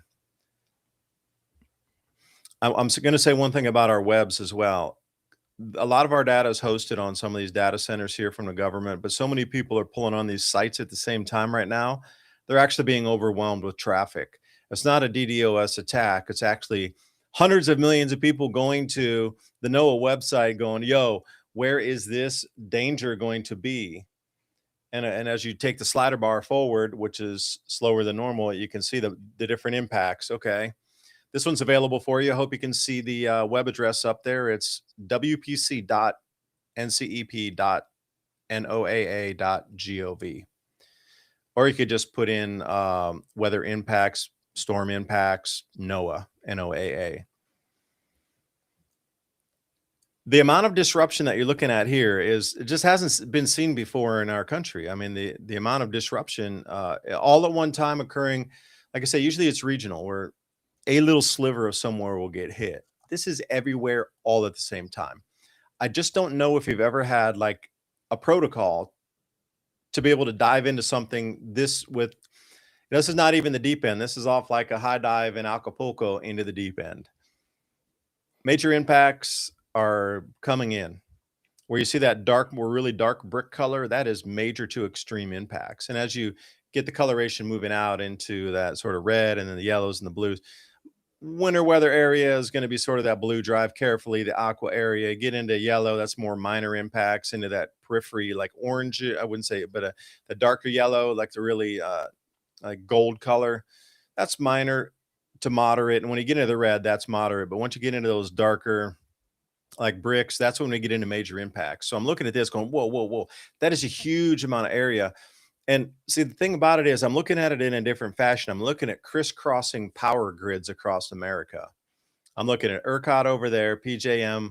I'm going to say one thing about our webs as well. A lot of our data is hosted on some of these data centers here from the government, but so many people are pulling on these sites at the same time right now. They're actually being overwhelmed with traffic. It's not a DDoS attack. It's actually hundreds of millions of people going to the NOAA website going, yo, where is this danger going to be? And as you take the slider bar forward, which is slower than normal, you can see the different impacts. Okay. This one's available for you. I hope you can see the web address up there. It's wpc.ncep.noaa.gov. Or you could just put in weather impacts, storm impacts, NOAA, NOAA. The amount of disruption that you're looking at here is it just hasn't been seen before in our country. I mean, the amount of disruption all at one time occurring, like I say, usually it's regional where a little sliver of somewhere will get hit. This is everywhere all at the same time. I just don't know if you've ever had like a protocol to be able to dive into something this with. This is not even the deep end. This is off like a high dive in Acapulco into the deep end. Major impacts are coming in. Where you see that dark, more really dark brick color, that is major to extreme impacts. And as you get the coloration moving out into that sort of red and then the yellows and the blues, winter weather area is going to be sort of that blue, drive carefully. The aqua area, get into yellow, that's more minor impacts. Into that periphery, like orange, I wouldn't say it, but the darker yellow, like the really like gold color, that's minor to moderate. And when you get into the red, that's moderate. But once you get into those darker, like bricks, that's when we get into major impacts. So I'm looking at this going, whoa, whoa, whoa. That is a huge amount of area. And see, the thing about it is, I'm looking at it in a different fashion. I'm looking at crisscrossing power grids across America. I'm looking at ERCOT over there, PJM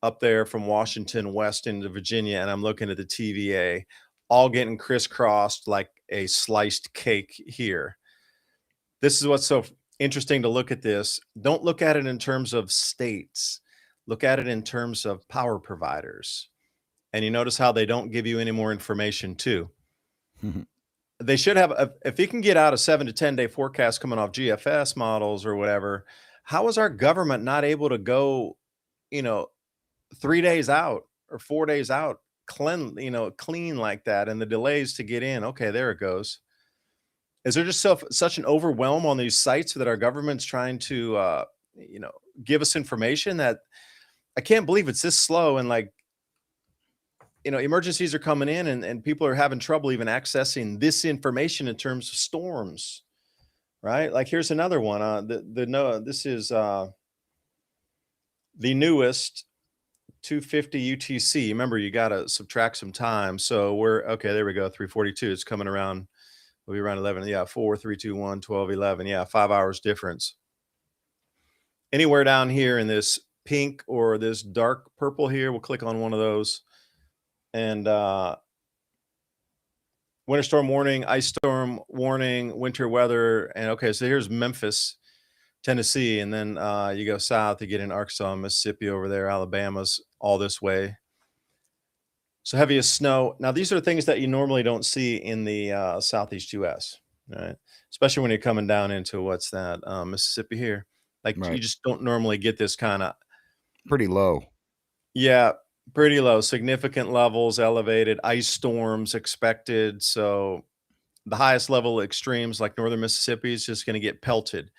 up there from Washington west into Virginia, and I'm looking at the TVA, all getting crisscrossed like a sliced cake here. This is what's so interesting to look at this. Don't look at it in terms of states, look at it in terms of power providers. And you notice how they don't give you any more information, too. They should have if you can get out a 7 to 10 day forecast coming off GFS models or whatever, how is our government not able to go, you know, 3 days out or 4 days out, clean like that, and the delays to get in? Okay, there it goes. Is there just such an overwhelm on these sites that our government's trying to you know, give us information that I can't believe it's this slow, and like, emergencies are coming in and people are having trouble even accessing this information in terms of storms, right? Like here's another one. The no, this is the newest 250 UTC. Remember, you got to subtract some time. So we're okay. There we go. 342. It's coming around. We'll be around 11. Yeah, 4, 3, 2, 1, 12, 11. Yeah, 5 hours difference. Anywhere down here in this pink or this dark purple here, we'll click on one of those. And winter storm warning, ice storm warning, winter weather. And okay, so here's Memphis, Tennessee. And then you go south, you get in Arkansas, Mississippi over there, Alabama's all this way. So heaviest snow. Now, these are things that you normally don't see in the southeast US, right? Especially when you're coming down into what's that, Mississippi here. Like you Right. just don't normally get this kind of, Pretty low. yeah, pretty low, significant levels, elevated ice storms expected. So the highest level extremes like northern Mississippi is just going to get pelted.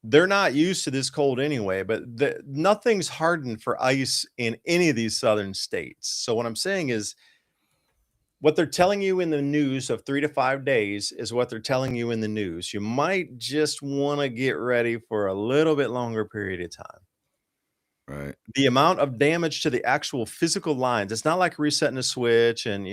They're not used to this cold anyway, but nothing's hardened for ice in any of these southern states. So what I'm saying is What they're telling you in the news of 3 to 5 days is what they're telling you in the news. You might just wanna get ready for a little bit longer period of time. Right. The amount of damage to the actual physical lines, it's not like resetting a switch and,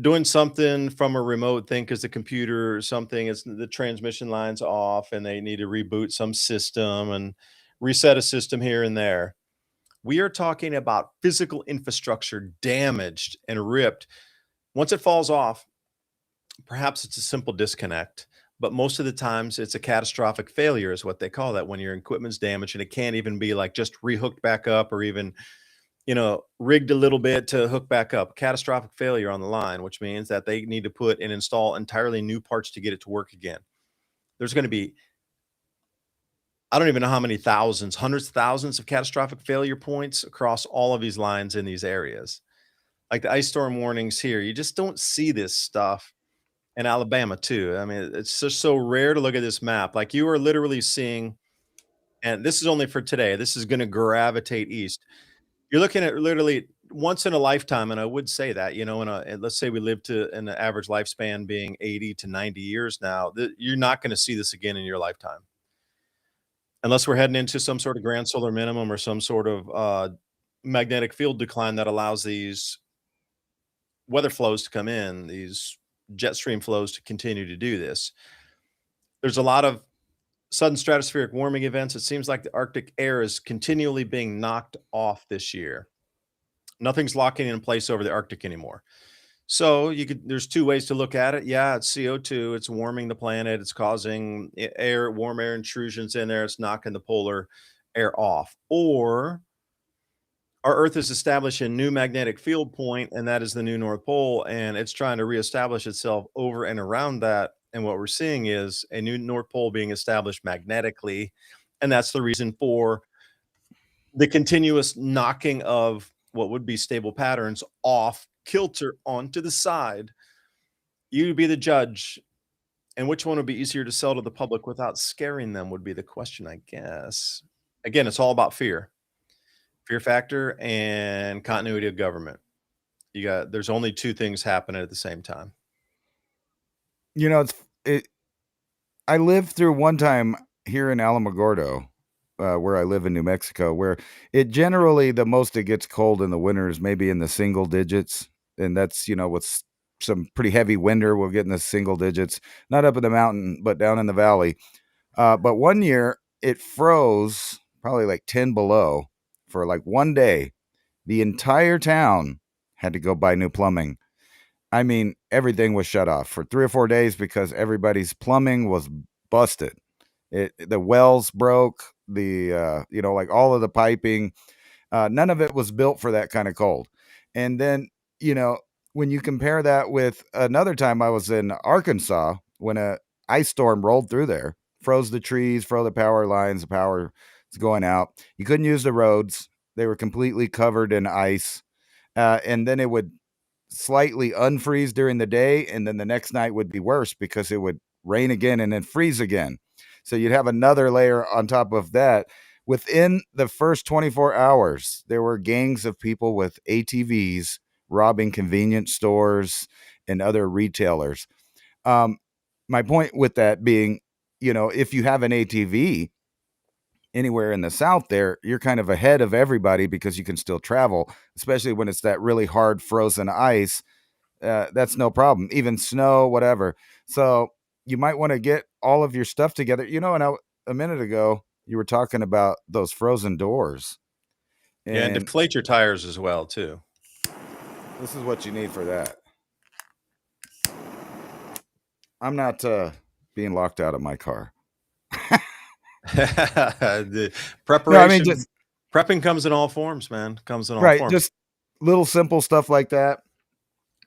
doing something from a remote thing because the computer or something is the transmission line's off and they need to reboot some system and reset a system here and there. We are talking about physical infrastructure damaged and ripped. Once it falls off, perhaps it's a simple disconnect, but most of the times it's a catastrophic failure, is what they call that when your equipment's damaged and it can't even be like just rehooked back up or even rigged a little bit to hook back up. Catastrophic failure on the line, which means that they need to put and install entirely new parts to get it to work again. There's going to be, I don't even know how many thousands, hundreds of thousands of catastrophic failure points across all of these lines in these areas. Like the ice storm warnings here, you just don't see this stuff in Alabama, too. I mean, it's just so rare to look at this map. Like you are literally seeing, and this is only for today, this is going to gravitate east. You're looking at literally once in a lifetime, and I would say that, and let's say we live to an average lifespan being 80 to 90 years now, you're not gonna see this again in your lifetime. Unless we're heading into some sort of grand solar minimum or some sort of, magnetic field decline that allows these weather flows to come in, these jet stream flows to continue to do this. There's a lot of sudden stratospheric warming events. It seems like the Arctic air is continually being knocked off this year. Nothing's locking in place over the Arctic anymore. So there's two ways to look at it. Yeah, it's CO2, it's warming the planet, it's causing warm air intrusions in there, it's knocking the polar air off. Or our Earth has established a new magnetic field point, and that is the new North Pole, and it's trying to reestablish itself over and around that. And what we're seeing is a new North Pole being established magnetically. And that's the reason for the continuous knocking of what would be stable patterns off kilter onto the side. You be the judge, and which one would be easier to sell to the public without scaring them would be the question, I guess. Again, it's all about fear factor and continuity of government. There's only two things happening at the same time. You know, I lived through one time here in Alamogordo, where I live in New Mexico, where it generally the most it gets cold in the winter is maybe in the single digits, and that's with some pretty heavy winter, we'll get in the single digits, not up in the mountain, but down in the valley. But one year it froze probably like 10 below for like one day. The entire town had to go buy new plumbing. I mean, everything was shut off for 3 or 4 days because everybody's plumbing was busted. The wells broke, like all of the piping, none of it was built for that kind of cold. And then, you know, when you compare that with another time I was in Arkansas when a ice storm rolled through there, froze the trees, froze the power lines, the power is going out. You couldn't use the roads. They were completely covered in ice. And then it would slightly unfreeze during the day, and then the next night would be worse because it would rain again and then freeze again. So you'd have another layer on top of that. Within the first 24 hours, there were gangs of people with ATVs robbing convenience stores and other retailers. Um, my point with that being, if you have an ATV anywhere in the South there, you're kind of ahead of everybody because you can still travel, especially when it's that really hard frozen ice. That's no problem, even snow, whatever. So you might want to get all of your stuff together. A minute ago, you were talking about those frozen doors. Yeah, and And deflate your tires as well, too. this is what you need for that. I'm not being locked out of my car. The No, I mean, preparation prepping comes in all forms, man. Comes in all right, forms. just little simple stuff like that.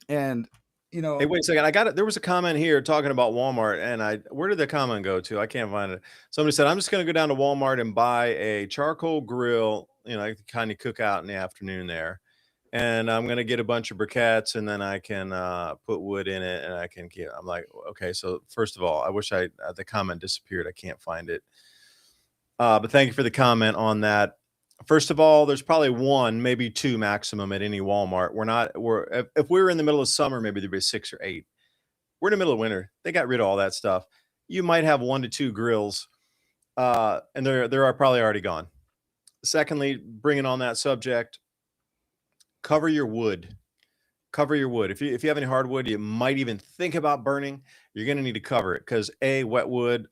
And, Hey, wait a second. I got it. There was a comment here talking about Walmart, and where did the comment go to? I can't find it. Somebody said, I'm just going to go down to Walmart and buy a charcoal grill, I can kind of cook out in the afternoon there. And I'm going to get a bunch of briquettes, and then I can put wood in it, and I can get, I'm like, okay. So first of all, I wish the comment disappeared. I can't find it. But thank you for the comment on that. First of all, there's probably one, maybe two maximum at any Walmart. We're if we were in the middle of summer, maybe there'd be 6 or 8. We're in the middle of winter. They got rid of all that stuff. You might have 1 to 2 grills, and they're probably already gone. Secondly, bringing on that subject, cover your wood. Cover your wood. If you have any hardwood, you might even think about burning. You're going to need to cover it because wet wood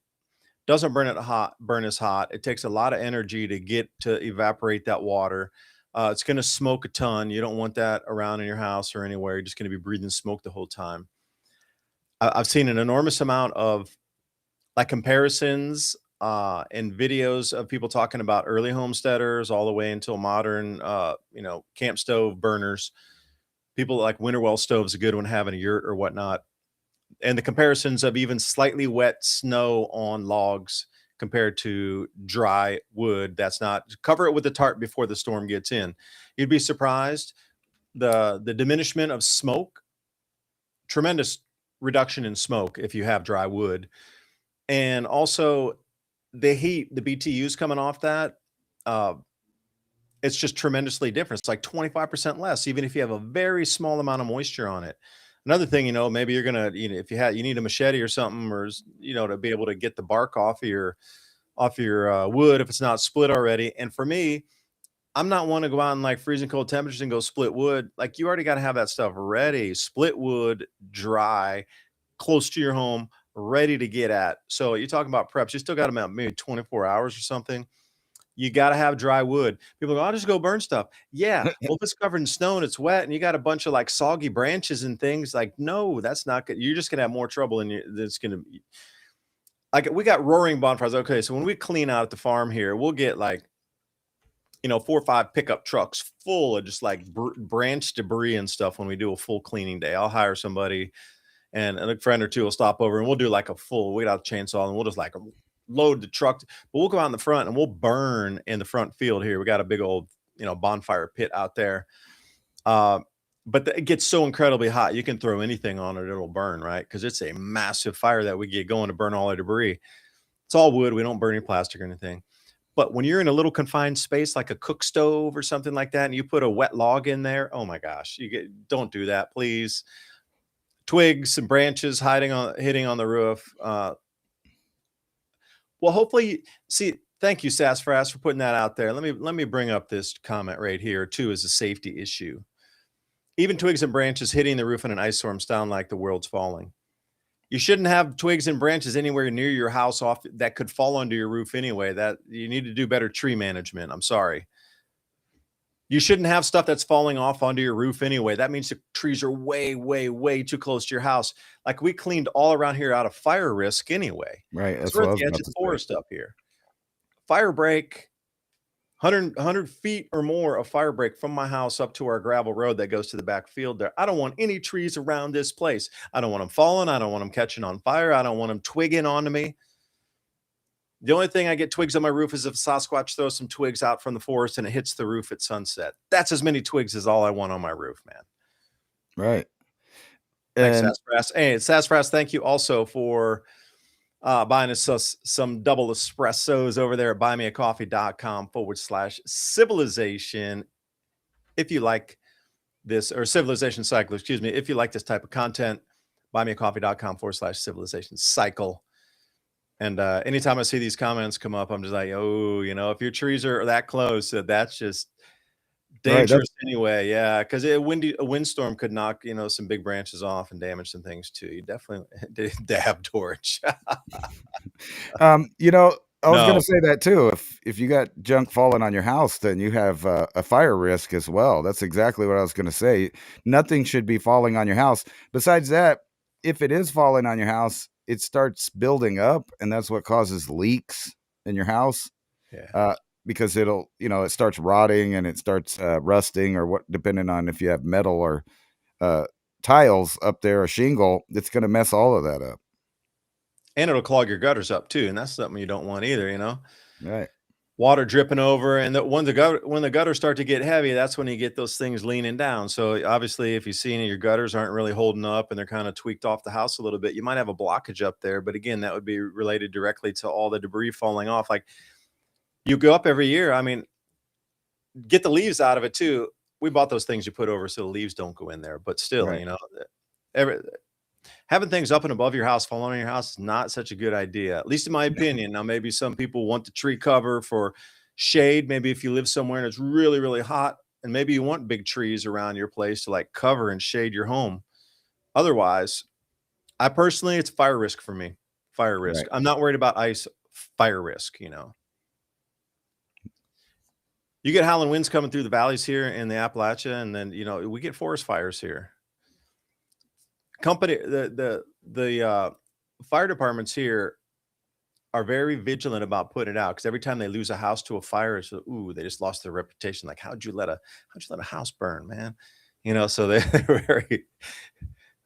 doesn't burn as hot. It takes a lot of energy to get to evaporate that water. It's going to smoke a ton. You don't want that around in your house or anywhere. You're just going to be breathing smoke the whole time. I've seen an enormous amount of like comparisons and videos of people talking about early homesteaders all the way until modern, camp stove burners. People like winter well stoves, a good one having a yurt or whatnot, and the comparisons of even slightly wet snow on logs compared to dry wood that's not cover it with a tarp before the storm gets in. You'd be surprised the diminishment of smoke, tremendous reduction in smoke if you have dry wood, and also the heat, the BTUs coming off that. Uh, it's just tremendously different. It's like 25% less, even if you have a very small amount of moisture on it. Another thing, maybe you're gonna, if you need a machete or something, or to be able to get the bark off your wood if it's not split already. And for me, I'm not one to go out in like freezing cold temperatures and go split wood. Like you already got to have that stuff ready, split wood, dry, close to your home, ready to get at. So you're talking about preps. You still got about maybe 24 hours or something. You gotta have dry wood. People go, "I'll just go burn stuff." Yeah, well, if it's covered in snow and it's wet and you got a bunch of, like, soggy branches and things, like, no, that's not good. You're just gonna have more trouble and you that's gonna like, we got roaring bonfires. Okay, so when we clean out at the farm here, we'll get, like, 4 or 5 pickup trucks full of just, like, branch debris and stuff when we do a full cleaning day. I'll hire somebody and a friend or 2 will stop over, and we'll do, like, we got a chainsaw, and we'll just, like, load the truck, but we'll go out in the front and we'll burn in the front field here. We got a big old, bonfire pit out there. Uh, but it gets so incredibly hot, you can throw anything on it, it'll burn, right? Because it's a massive fire that we get going to burn all the debris. It's all wood. We don't burn any plastic or anything. But when you're in a little confined space like a cook stove or something like that, and you put a wet log in there, oh my gosh, don't do that, please. Twigs and branches hitting on the roof. Well, hopefully, see, thank you, Sassafras, for putting that out there. Let me bring up this comment right here too as a safety issue. Even twigs and branches hitting the roof in an ice storm sound like the world's falling. You shouldn't have twigs and branches anywhere near your house off that could fall onto your roof anyway. That you need to do better tree management. I'm sorry. You shouldn't have stuff that's falling off onto your roof anyway. That means the trees are way, way, way too close to your house. Like we cleaned all around here out of fire risk anyway. Right, Because that's we're what I at was the edge about of to the say. forest up here. Fire break, 100 feet or more of fire break from my house up to our gravel road that goes to the back field there. I don't want any trees around this place. I don't want them falling. I don't want them catching on fire. I don't want them twigging onto me. The only thing I get twigs on my roof is if Sasquatch throws some twigs out from the forest and it hits the roof at sunset. That's as many twigs as all I want on my roof, man. Right. Thanks, And Sassafras. Hey, Sassafras, thank you also for buying us some double espressos over there at buymeacoffee.com/civilization. If you like this, or Civilization Cycle, excuse me, if you like this type of content, buymeacoffee.com/civilization cycle. And anytime I see these comments come up, I'm just like, oh, if your trees are that close, that's just right, dangerous anyway. Yeah, because a windstorm could knock, some big branches off and damage some things too. You definitely dab torch. you know, I was gonna No, say that too. If you got junk falling on your house, then you have a fire risk as well. That's exactly what I was gonna say. Nothing should be falling on your house. Besides that, if it is falling on your house, it starts building up, and that's what causes leaks in your house. yeah. Uh, because it starts rotting and it starts rusting, or what, depending on if you have metal or uh, tiles up there, or shingle, it's gonna mess all of that up. And it'll clog your gutters up too, and that's something you don't want either. Right. Water dripping over, and when the gutters start to get heavy, that's when you get those things leaning down. So obviously, if you see any of your gutters aren't really holding up and they're kind of tweaked off the house a little bit, you might have a blockage up there. But again, that would be related directly to all the debris falling off. Like you go up every year. I mean, get the leaves out of it too. We bought those things you put over so the leaves don't go in there, but still, Right. every, having things up and above your house, falling on your house is not such a good idea, at least in my opinion. Now, maybe some people want the tree cover for shade. Maybe if you live somewhere and it's really, really hot, and maybe you want big trees around your place to like cover and shade your home. Otherwise, I personally, it's fire risk for me. Fire risk. Right. I'm not worried about ice. Fire risk. You get howling winds coming through the valleys here in the Appalachia, and then we get forest fires here. The fire departments here are very vigilant about putting it out, because every time they lose a house to a fire, it's ooh, they just lost their reputation. Like, how'd you let a house burn, man? So they're very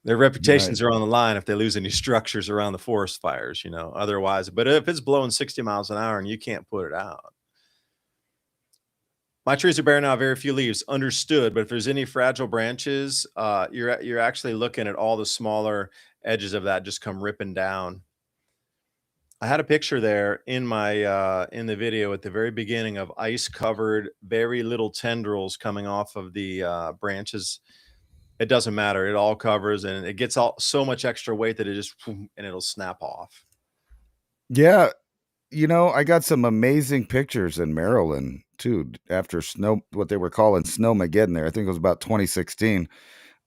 their Right. reputations are on the line if they lose any structures around the forest fires, otherwise. But if it's blowing 60 miles an hour and you can't put it out. My trees are bare now, very few leaves. Understood. But if there's any fragile branches, you're actually looking at all the smaller edges of that just come ripping down. I had a picture there in the video at the very beginning of ice covered, very little tendrils coming off of the branches. It doesn't matter. It all covers, and it gets all so much extra weight that it just and it'll snap off. Yeah. I got some amazing pictures in Maryland too after snow, what they were calling Snowmageddon there. I think it was about 2016,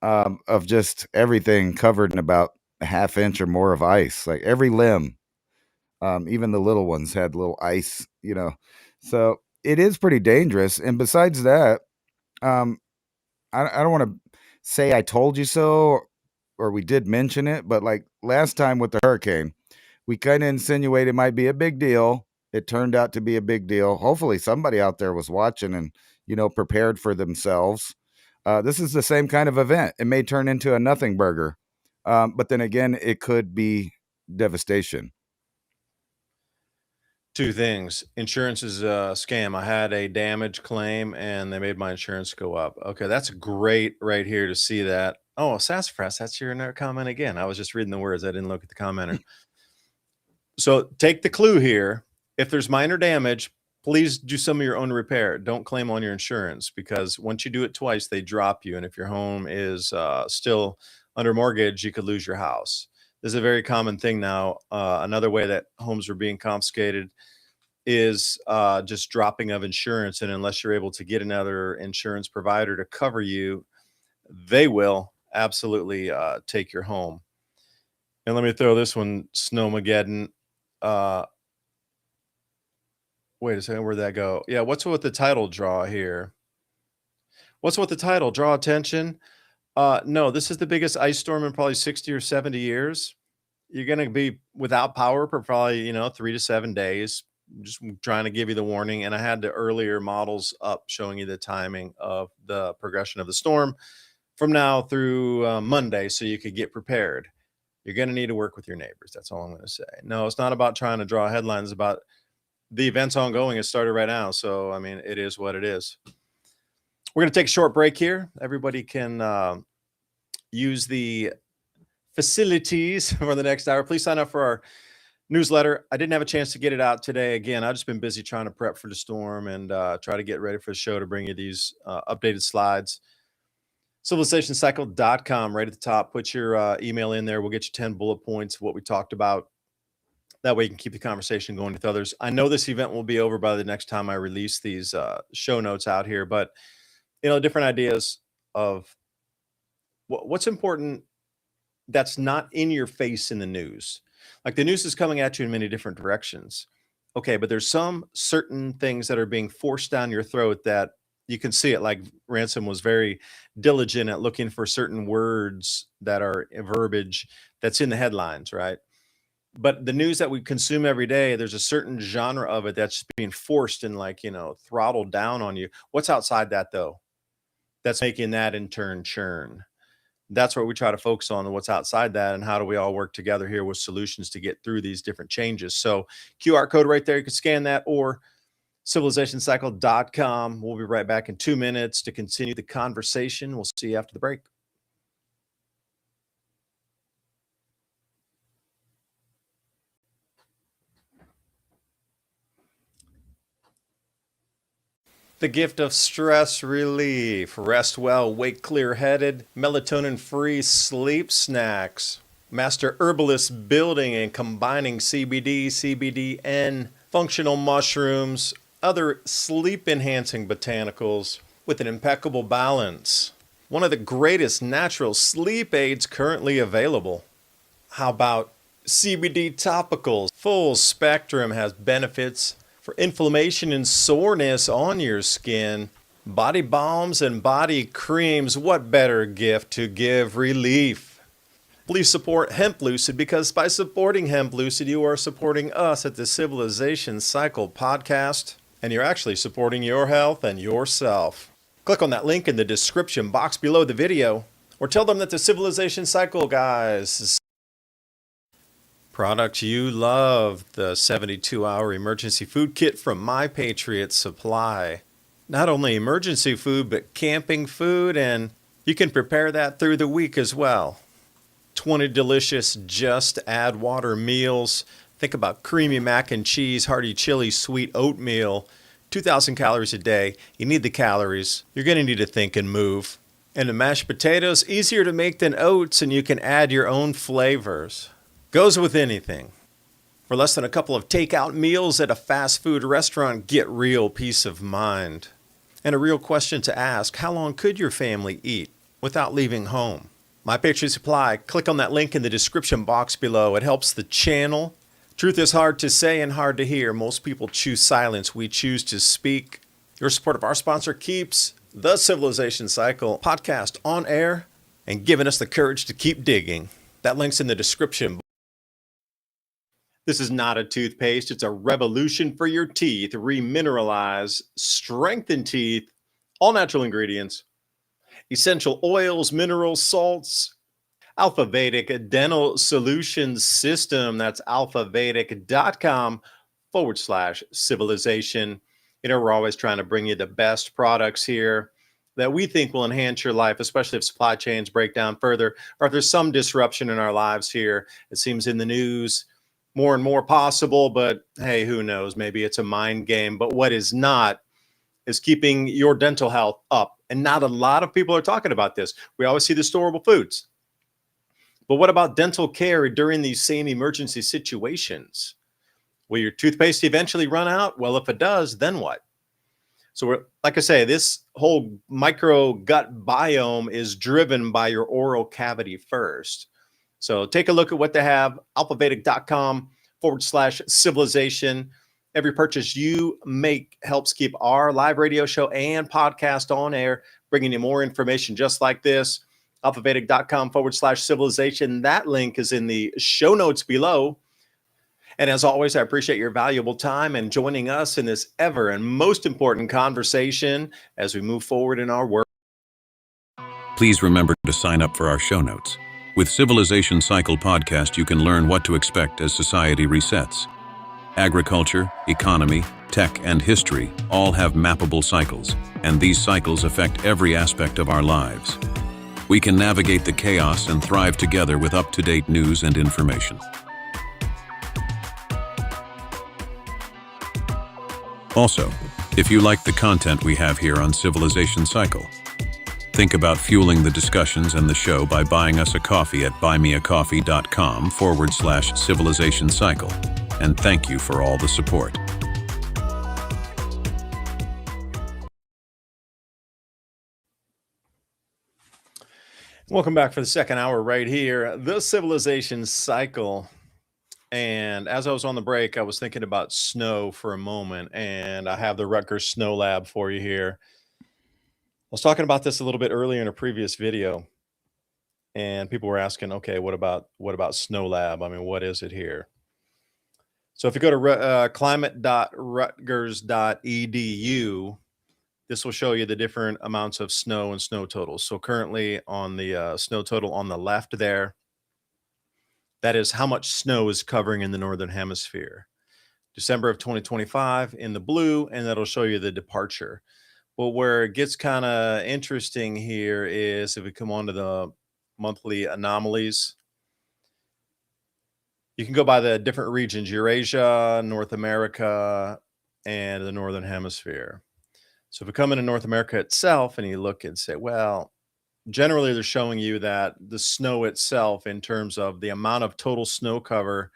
of just everything covered in about a half inch or more of ice. Like every limb, even the little ones had little ice. So it is pretty dangerous. And besides that, um, I don't want to say I told you so or we did mention it, but like last time with the hurricane, we kind of insinuated it might be a big deal. It turned out to be a big deal. Hopefully, somebody out there was watching and prepared for themselves. This is the same kind of event. It may turn into a nothing burger, but then again, it could be devastation. Two things. Insurance is a scam. I had a damage claim and they made my insurance go up. Okay, that's great right here to see that. Oh, sassafras, that's your comment again. I was just reading the words. I didn't look at the commenter. So take the clue here. If there's minor damage, please do some of your own repair. Don't claim on your insurance, because once you do it twice, they drop you. And if your home is still under mortgage, you could lose your house. This is a very common thing now. Another way that homes are being confiscated is just dropping of insurance. And unless you're able to get another insurance provider to cover you, they will absolutely take your home. And let me throw this one, Snowmageddon. Uh, Wait a second, where'd that go? Yeah, what's with the title draw here? What's with the title? Draw attention? No, this is the biggest ice storm in probably 60 or 70 years. You're gonna be without power for probably, 3 to 7 days. Just trying to give you the warning, and I had the earlier models up showing you the timing of the progression of the storm from now through Monday, so you could get prepared. You're gonna need to work with your neighbors. That's all I'm gonna say. No, it's not about trying to draw headlines. It's about the event's ongoing. It started right now. So, I mean, it is what it is. We're going to take a short break here. Everybody can use the facilities for the next hour. Please sign up for our newsletter. I didn't have a chance to get it out today. Again, I've just been busy trying to prep for the storm and try to get ready for the show to bring you these updated slides. Civilizationcycle.com, right at the top. Put your email in there. We'll get you 10 bullet points of what we talked about. That way you can keep the conversation going with others. I know this event will be over by the next time I release these show notes out here, but different ideas of what's important that's not in your face in the news. Like, the news is coming at you in many different directions. Okay, but there's some certain things that are being forced down your throat that you can see it. Like, Ransom was very diligent at looking for certain words that are verbiage that's in the headlines, right? But the news that we consume every day, there's a certain genre of it that's being forced and, like, throttled down on you. What's outside that, though? That's making that in turn churn. That's what we try to focus on, and what's outside that, and how do we all work together here with solutions to get through these different changes. So QR code right there, you can scan that, or civilizationcycle.com. We'll be right back in 2 minutes to continue the conversation. We'll see you after the break. The gift of stress relief. Rest well, wake clear-headed, melatonin-free sleep snacks. Master herbalist building and combining CBD, CBDN, functional mushrooms, other sleep-enhancing botanicals with an impeccable balance. One of the greatest natural sleep aids currently available. How about CBD topicals? Full spectrum has benefits for inflammation and soreness on your skin. Body balms and body creams, what better gift to give relief? Please support Hemp Lucid, because by supporting Hemp Lucid, you are supporting us at the Civilization Cycle podcast, and you're actually supporting your health and yourself. Click on that link in the description box below the video, or tell them that the Civilization Cycle guys products you love, the 72-hour emergency food kit from My Patriot Supply. Not only emergency food, but camping food, and you can prepare that through the week as well. 20 delicious just add water meals. Think about creamy mac and cheese, hearty chili, sweet oatmeal. 2,000 calories a day. You need the calories. You're going to need to think and move. And the mashed potatoes, easier to make than oats, and you can add your own flavors. Goes with anything. For less than a couple of takeout meals at a fast food restaurant, get real peace of mind. And a real question to ask, how long could your family eat without leaving home? My Patriot Supply, click on that link in the description box below. It helps the channel. Truth is hard to say and hard to hear. Most people choose silence. We choose to speak. Your support of our sponsor keeps the Civilization Cycle podcast on air and giving us the courage to keep digging. That link's in the description. This is not a toothpaste. It's a revolution for your teeth. Remineralize, strengthen teeth, all natural ingredients, essential oils, minerals, salts. Alpha Vedic Dental Solutions System. That's alphavedic.com/civilization. You know, we're always trying to bring you the best products here that we think will enhance your life, especially if supply chains break down further, or if there's some disruption in our lives here. It seems in the news more and more possible, but hey, who knows? Maybe it's a mind game. But what is not is keeping your dental health up. And not a lot of people are talking about this. We always see the storable foods. But what about dental care during these same emergency situations? Will your toothpaste eventually run out? Well, if it does, then what? So like I say, this whole micro gut biome is driven by your oral cavity first. So take a look at what they have, alphavedic.com/civilization. Every purchase you make helps keep our live radio show and podcast on air, bringing you more information just like this. alphavedic.com/civilization. That link is in the show notes below. And as always, I appreciate your valuable time and joining us in this ever and most important conversation as we move forward in our work. Please remember to sign up for our show notes. With Civilization Cycle podcast, you can learn what to expect as society resets. Agriculture, economy, tech, and history all have mappable cycles, and these cycles affect every aspect of our lives. We can navigate the chaos and thrive together with up-to-date news and information. Also, if you like the content we have here on Civilization Cycle, think about fueling the discussions and the show by buying us a coffee at buymeacoffee.com/civilization cycle. And thank you for all the support. Welcome back for the second hour right here, the Civilization Cycle. And as I was on the break, I was thinking about snow for a moment, and I have the Rutgers Snow Lab for you here. I was talking about this a little bit earlier in a previous video, and people were asking, okay, what about Snow Lab? I mean, what is it here? So if you go to climate.rutgers.edu, this will show you the different amounts of snow and snow totals. So currently on the snow total on the left there, that is how much snow is covering in the Northern Hemisphere. December of 2025 in the blue, and that'll show you the departure. Well, where it gets kind of interesting here is if we come on to the monthly anomalies, you can go by the different regions, Eurasia, North America, and the Northern Hemisphere. So if we come into North America itself and you look and say, well, generally they're showing you that the snow itself, in terms of the amount of total snow cover,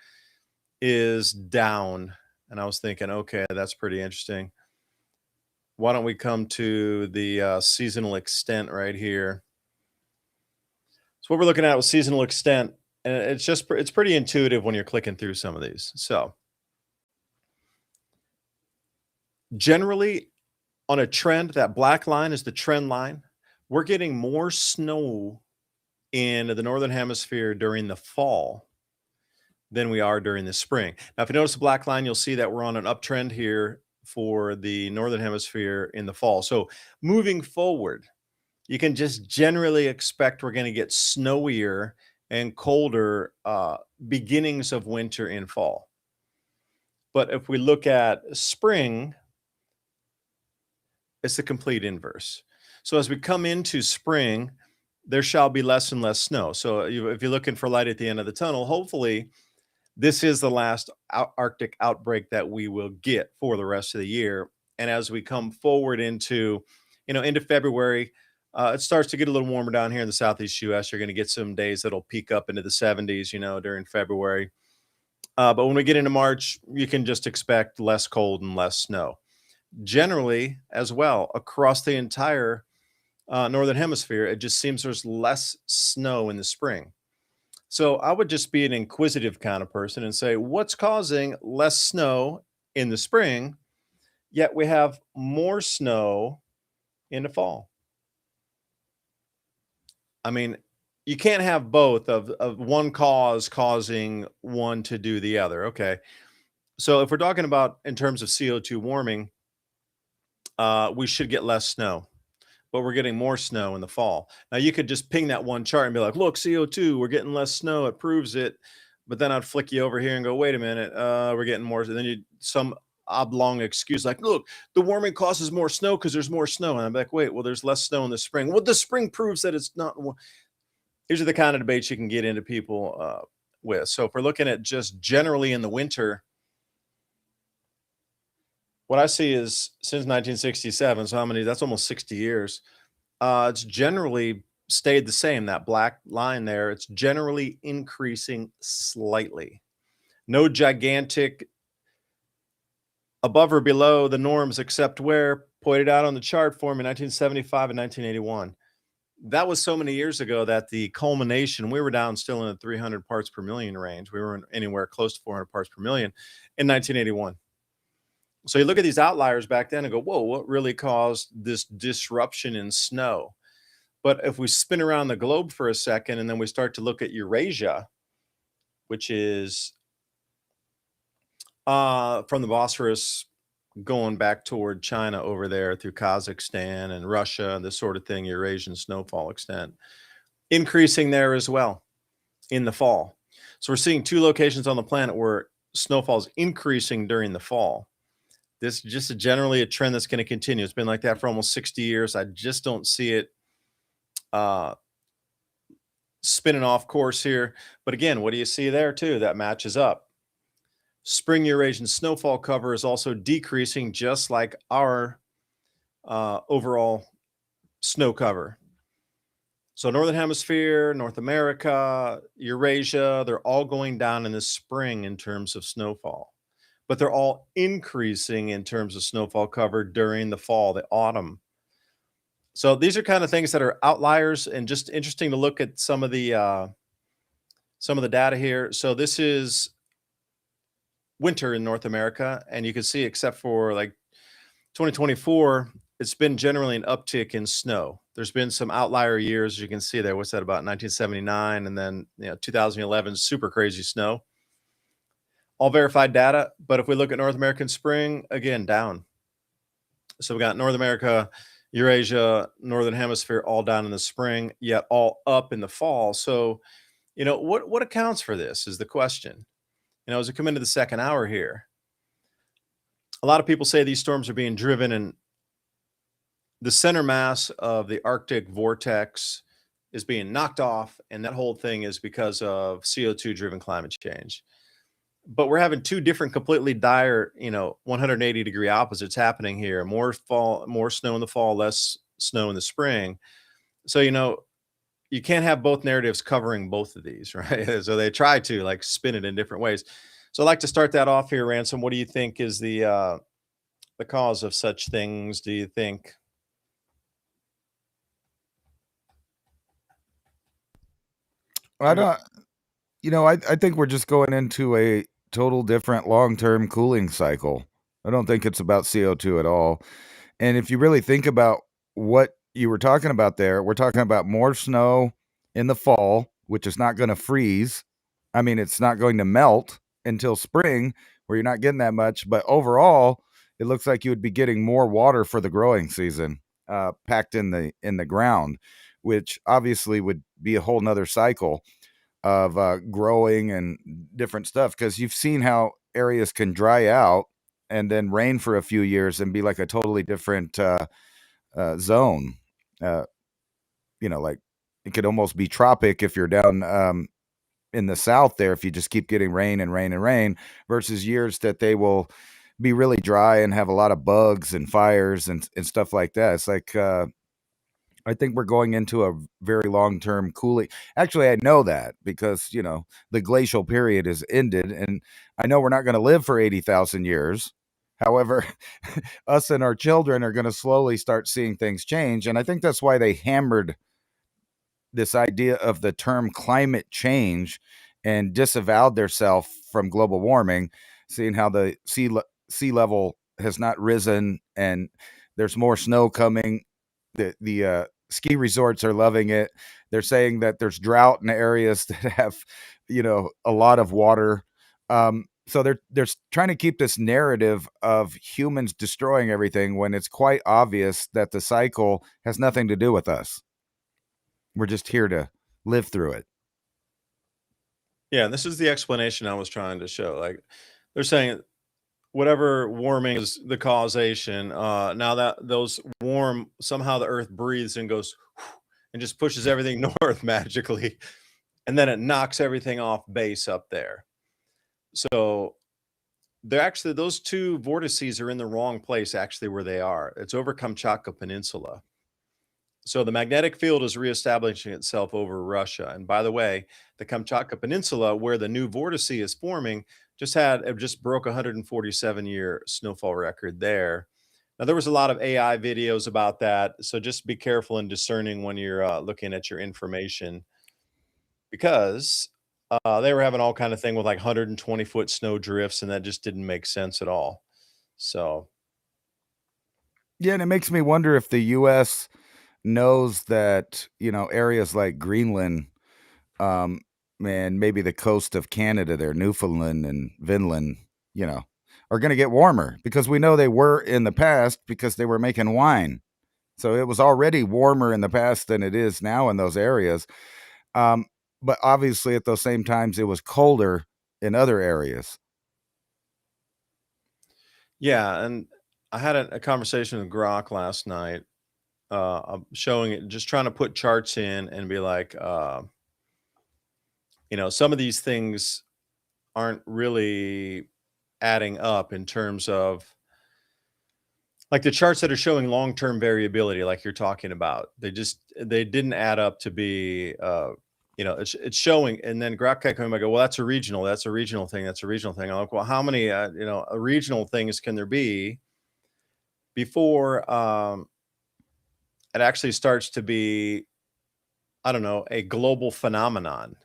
is down. And I was thinking, okay, that's pretty interesting. Why don't we come to the seasonal extent right here? So what we're looking at with seasonal extent, and it's pretty intuitive when you're clicking through some of these. So generally, on a trend, that black line is the trend line. We're getting more snow in the northern hemisphere during the fall than we are during the spring. Now, if you notice the black line, you'll see that we're on an uptrend here for the northern hemisphere in the fall. So moving forward, you can just generally expect we're going to get snowier and colder beginnings of winter and fall. But if we look at spring, it's the complete inverse. So as we come into spring, there shall be less and less snow. So if you're looking for light at the end of the tunnel, hopefully this is the last Arctic outbreak that we will get for the rest of the year. And as we come forward into, into February, it starts to get a little warmer down here in the Southeast US. You're going to get some days that'll peak up into the 70s, during February. But when we get into March, you can just expect less cold and less snow. Generally, as well, across the entire northern hemisphere, it just seems there's less snow in the spring. So I would just be an inquisitive kind of person and say, what's causing less snow in the spring, yet we have more snow in the fall? I mean, you can't have both of one cause causing one to do the other. Okay. So if we're talking about in terms of CO2 warming, we should get less snow, but we're getting more snow in the fall. Now you could just ping that one chart and be like, look, CO2, we're getting less snow. It proves it. But then I'd flick you over here and go, wait a minute, we're getting more. And then some oblong excuse like, look, the warming causes more snow because there's more snow. And I'm like, wait, well, there's less snow in the spring. Well, the spring proves that it's not. These are the kind of debates you can get into people with. So if we're looking at just generally in the winter, what I see is since 1967, so that's almost 60 years, it's generally stayed the same. That black line there, it's generally increasing slightly. No gigantic above or below the norms, except where pointed out on the chart for me, 1975 and 1981. That was so many years ago that the culmination, we were down still in the 300 parts per million range. We weren't anywhere close to 400 parts per million in 1981. So you look at these outliers back then and go, whoa, what really caused this disruption in snow? But if we spin around the globe for a second and then we start to look at Eurasia, which is from the Bosphorus going back toward China over there through Kazakhstan and Russia, this sort of thing, Eurasian snowfall extent, increasing there as well in the fall. So we're seeing two locations on the planet where snowfall is increasing during the fall. This is just generally a trend that's going to continue. It's been like that for almost 60 years. I just don't see it spinning off course here. But again, what do you see there too? That matches up. Spring Eurasian snowfall cover is also decreasing, just like our overall snow cover. So Northern Hemisphere, North America, Eurasia, they're all going down in the spring in terms of snowfall. But they're all increasing in terms of snowfall cover during the fall, the autumn. So these are kind of things that are outliers and just interesting to look at some of the data here. So this is winter in North America, and you can see except for like 2024, it's been generally an uptick in snow. There's been some outlier years, as you can see there. What's that, about 1979, and then 2011, super crazy snow. All verified data, but if we look at North American spring, again, down. So we got North America, Eurasia, Northern Hemisphere, all down in the spring, yet all up in the fall. So, what accounts for this is the question. As we come into the second hour here, a lot of people say these storms are being driven in the center mass of the Arctic vortex is being knocked off, and that whole thing is because of CO2 driven climate change. but we're having two different completely dire, 180-degree opposites happening here. More snow in the fall, less snow in the spring. So, you can't have both narratives covering both of these, right? So they try to like spin it in different ways. So I'd like to start that off here, Ransom. What do you think is the cause of such things? Do you think? I don't. I think we're just going into a total different long-term cooling cycle. I don't think it's about CO2 at all. And if you really think about what you were talking about there, we're talking about more snow in the fall, which is not going to freeze. I mean, it's not going to melt until spring, where you're not getting that much. But overall, it looks like you would be getting more water for the growing season packed in the ground, which obviously would be a whole nother cycle of growing and different stuff, because you've seen how areas can dry out and then rain for a few years and be like a totally different zone. Uh, like it could almost be tropic if you're down in the south there, if you just keep getting rain and rain and rain, versus years that they will be really dry and have a lot of bugs and fires and stuff like that. It's like I think we're going into a very long-term cooling. Actually, I know that because, the glacial period is ended, and I know we're not going to live for 80,000 years. However, us and our children are going to slowly start seeing things change. And I think that's why they hammered this idea of the term climate change and disavowed themselves from global warming, seeing how the sea level has not risen and there's more snow coming. The ski resorts are loving it. They're saying that there's drought in areas that have, a lot of water. So they're trying to keep this narrative of humans destroying everything when it's quite obvious that the cycle has nothing to do with us. We're just here to live through it. Yeah, this is the explanation I was trying to show. Like they're saying whatever warming is the causation, now that those warm somehow the earth breathes and goes and just pushes everything north magically, and then it knocks everything off base up there. So they're actually those two vortices are in the wrong place actually where they are. It's over Kamchatka Peninsula. So the magnetic field is reestablishing itself over Russia. And by the way, the Kamchatka Peninsula, where the new vortice is forming, just broke a 147-year snowfall record there. Now there was a lot of AI videos about that, so just be careful and discerning when you're looking at your information because they were having all kind of thing with like 120-foot snow drifts, and that just didn't make sense at all. So Yeah, and it makes me wonder if the U.S. knows that, areas like Greenland, um, and maybe the coast of Canada there, Newfoundland and Vinland, you know, are going to get warmer, because we know they were in the past because they were making wine. So it was already warmer in the past than it is now in those areas. Um, but obviously at those same times, it was colder in other areas. yeah, and I had a conversation with Grok last night, showing it, just trying to put charts in and be like, some of these things aren't really adding up in terms of like the charts that are showing long-term variability, like you're talking about. They didn't add up to be, it's showing, and then Grok kept coming back. Go, well, that's a regional thing, that's a regional thing. I'm like, well, how many, regional things can there be before it actually starts to be, I don't know, a global phenomenon?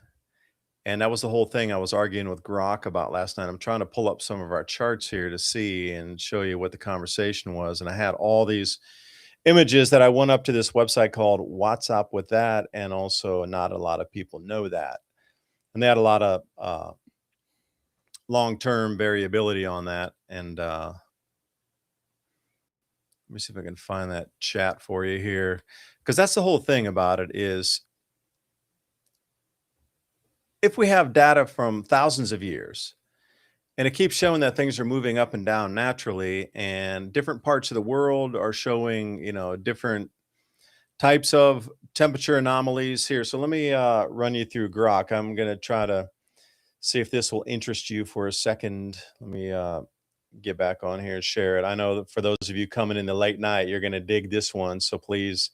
And that was the whole thing I was arguing with Grok about last night. I'm trying to pull up some of our charts here to see and show you what the conversation was. And I had all these images that I went up to this website called What's Up With That. And also, not a lot of people know that. And they had a lot of long term variability on that. And let me see if I can find that chat for you here. Because that's the whole thing about it is if we have data from thousands of years, and it keeps showing that things are moving up and down naturally, and different parts of the world are showing, different types of temperature anomalies here. So let me run you through Grok. I'm going to try to see if this will interest you for a second. Let me get back on here and share it. I know that for those of you coming in the late night, you're going to dig this one. So please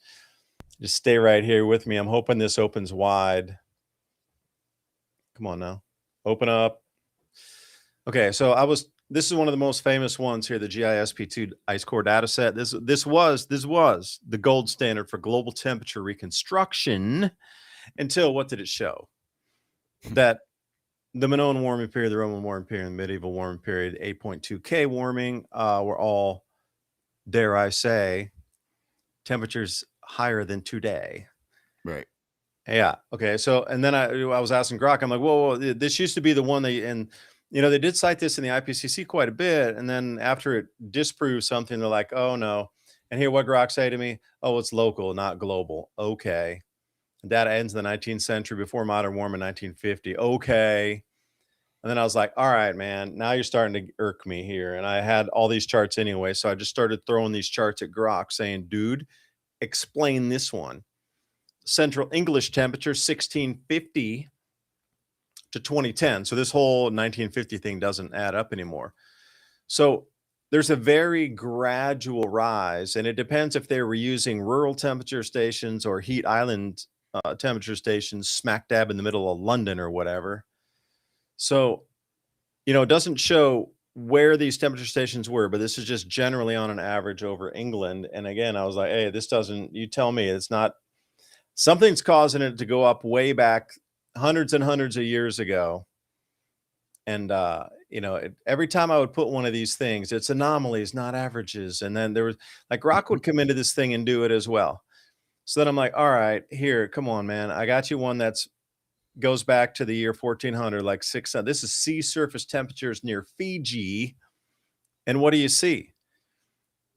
just stay right here with me. I'm hoping this opens wide. Come on now. Open up. Okay, so this is one of the most famous ones here, the GISP2 ice core data set. This was the gold standard for global temperature reconstruction until what did it show? That the Minoan warming period, the Roman warming period, the medieval warming period, 8.2 K warming were all, dare I say, temperatures higher than today. Right. Yeah. Okay. So, and then I was asking Grok, I'm like, whoa, this used to be the one and they did cite this in the IPCC quite a bit. And then after it disproved something, they're like, oh no. And here, what Grok say to me? Oh, it's local, not global. Okay. That ends in the 19th century, before modern warming, 1950. Okay. And then I was like, all right, man, now you're starting to irk me here. And I had all these charts anyway. So I just started throwing these charts at Grok saying, dude, explain this one. Central English temperature, 1650 to 2010. So this whole 1950 thing doesn't add up anymore. So there's a very gradual rise, and it depends if they were using rural temperature stations or heat island temperature stations smack dab in the middle of London or whatever. So, it doesn't show where these temperature stations were, but this is just generally on an average over England. And again, I was like, hey, you tell me it's not, something's causing it to go up way back hundreds and hundreds of years ago. And, every time I would put one of these things, it's anomalies, not averages. And then there was like Rock would come into this thing and do it as well. So then I'm like, all right, here, come on, man. I got you one that's goes back to the year 1400, like this is sea surface temperatures near Fiji. And what do you see?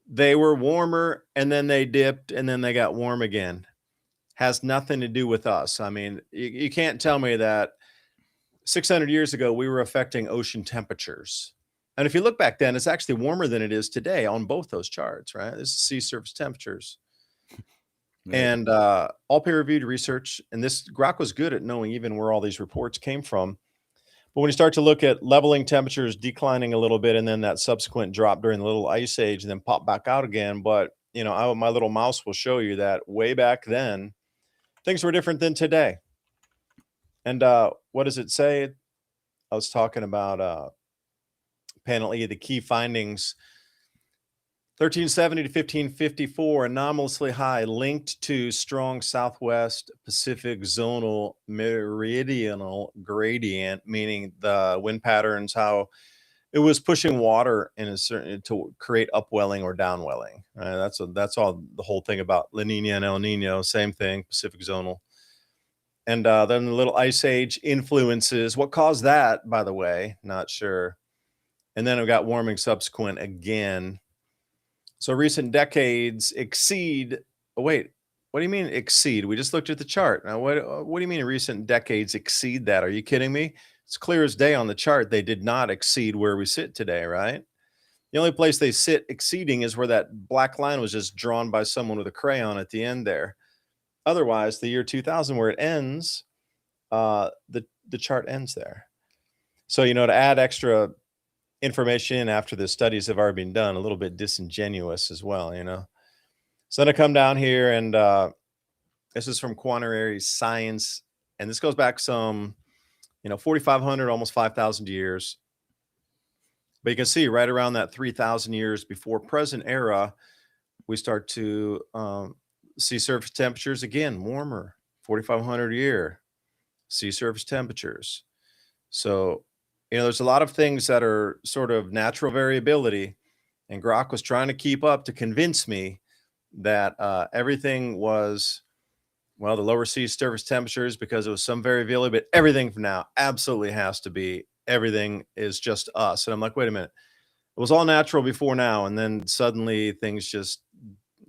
They were warmer and then they dipped and then they got warm again. Has nothing to do with us. I mean, you can't tell me that 600 years ago, we were affecting ocean temperatures. And if you look back then, it's actually warmer than it is today on both those charts, right? This is sea surface temperatures. Right. And all peer-reviewed research. And this Grok was good at knowing even where all these reports came from. But when you start to look at leveling temperatures declining a little bit, and then that subsequent drop during the little ice age and then pop back out again. But, my little mouse will show you that way back then, things were different than today. And what does it say? I was talking about panel E, the key findings. 1370 to 1554, anomalously high, linked to strong southwest Pacific zonal meridional gradient, meaning the wind patterns, how it was pushing water in a certain to create upwelling or downwelling. Right? That's all the whole thing about La Nina and El Nino, same thing, Pacific zonal. And then the little ice age influences. What caused that, by the way? Not sure. And then it got warming subsequent again. So recent decades exceed. Oh, wait, what do you mean exceed? We just looked at the chart. Now, what do you mean recent decades exceed that? Are you kidding me? It's clear as day on the chart. They did not exceed where we sit today, right? The only place they sit exceeding is where that black line was just drawn by someone with a crayon at the end there. Otherwise, the year 2000, where it ends, the chart ends there. So, to add extra information after the studies have already been done, a little bit disingenuous as well, So then I come down here, and this is from Quaternary Science, and this goes back some, 4,500, almost 5,000 years. But you can see right around that 3,000 years before present era, we start to sea surface temperatures again warmer, 4,500 a year, sea surface temperatures. So, there's a lot of things that are sort of natural variability, and Grok was trying to keep up to convince me that everything was, the lower sea surface temperatures because it was some variability, but everything from now absolutely has to be, everything is just us. And I'm like, wait a minute. It was all natural before now, and then suddenly things just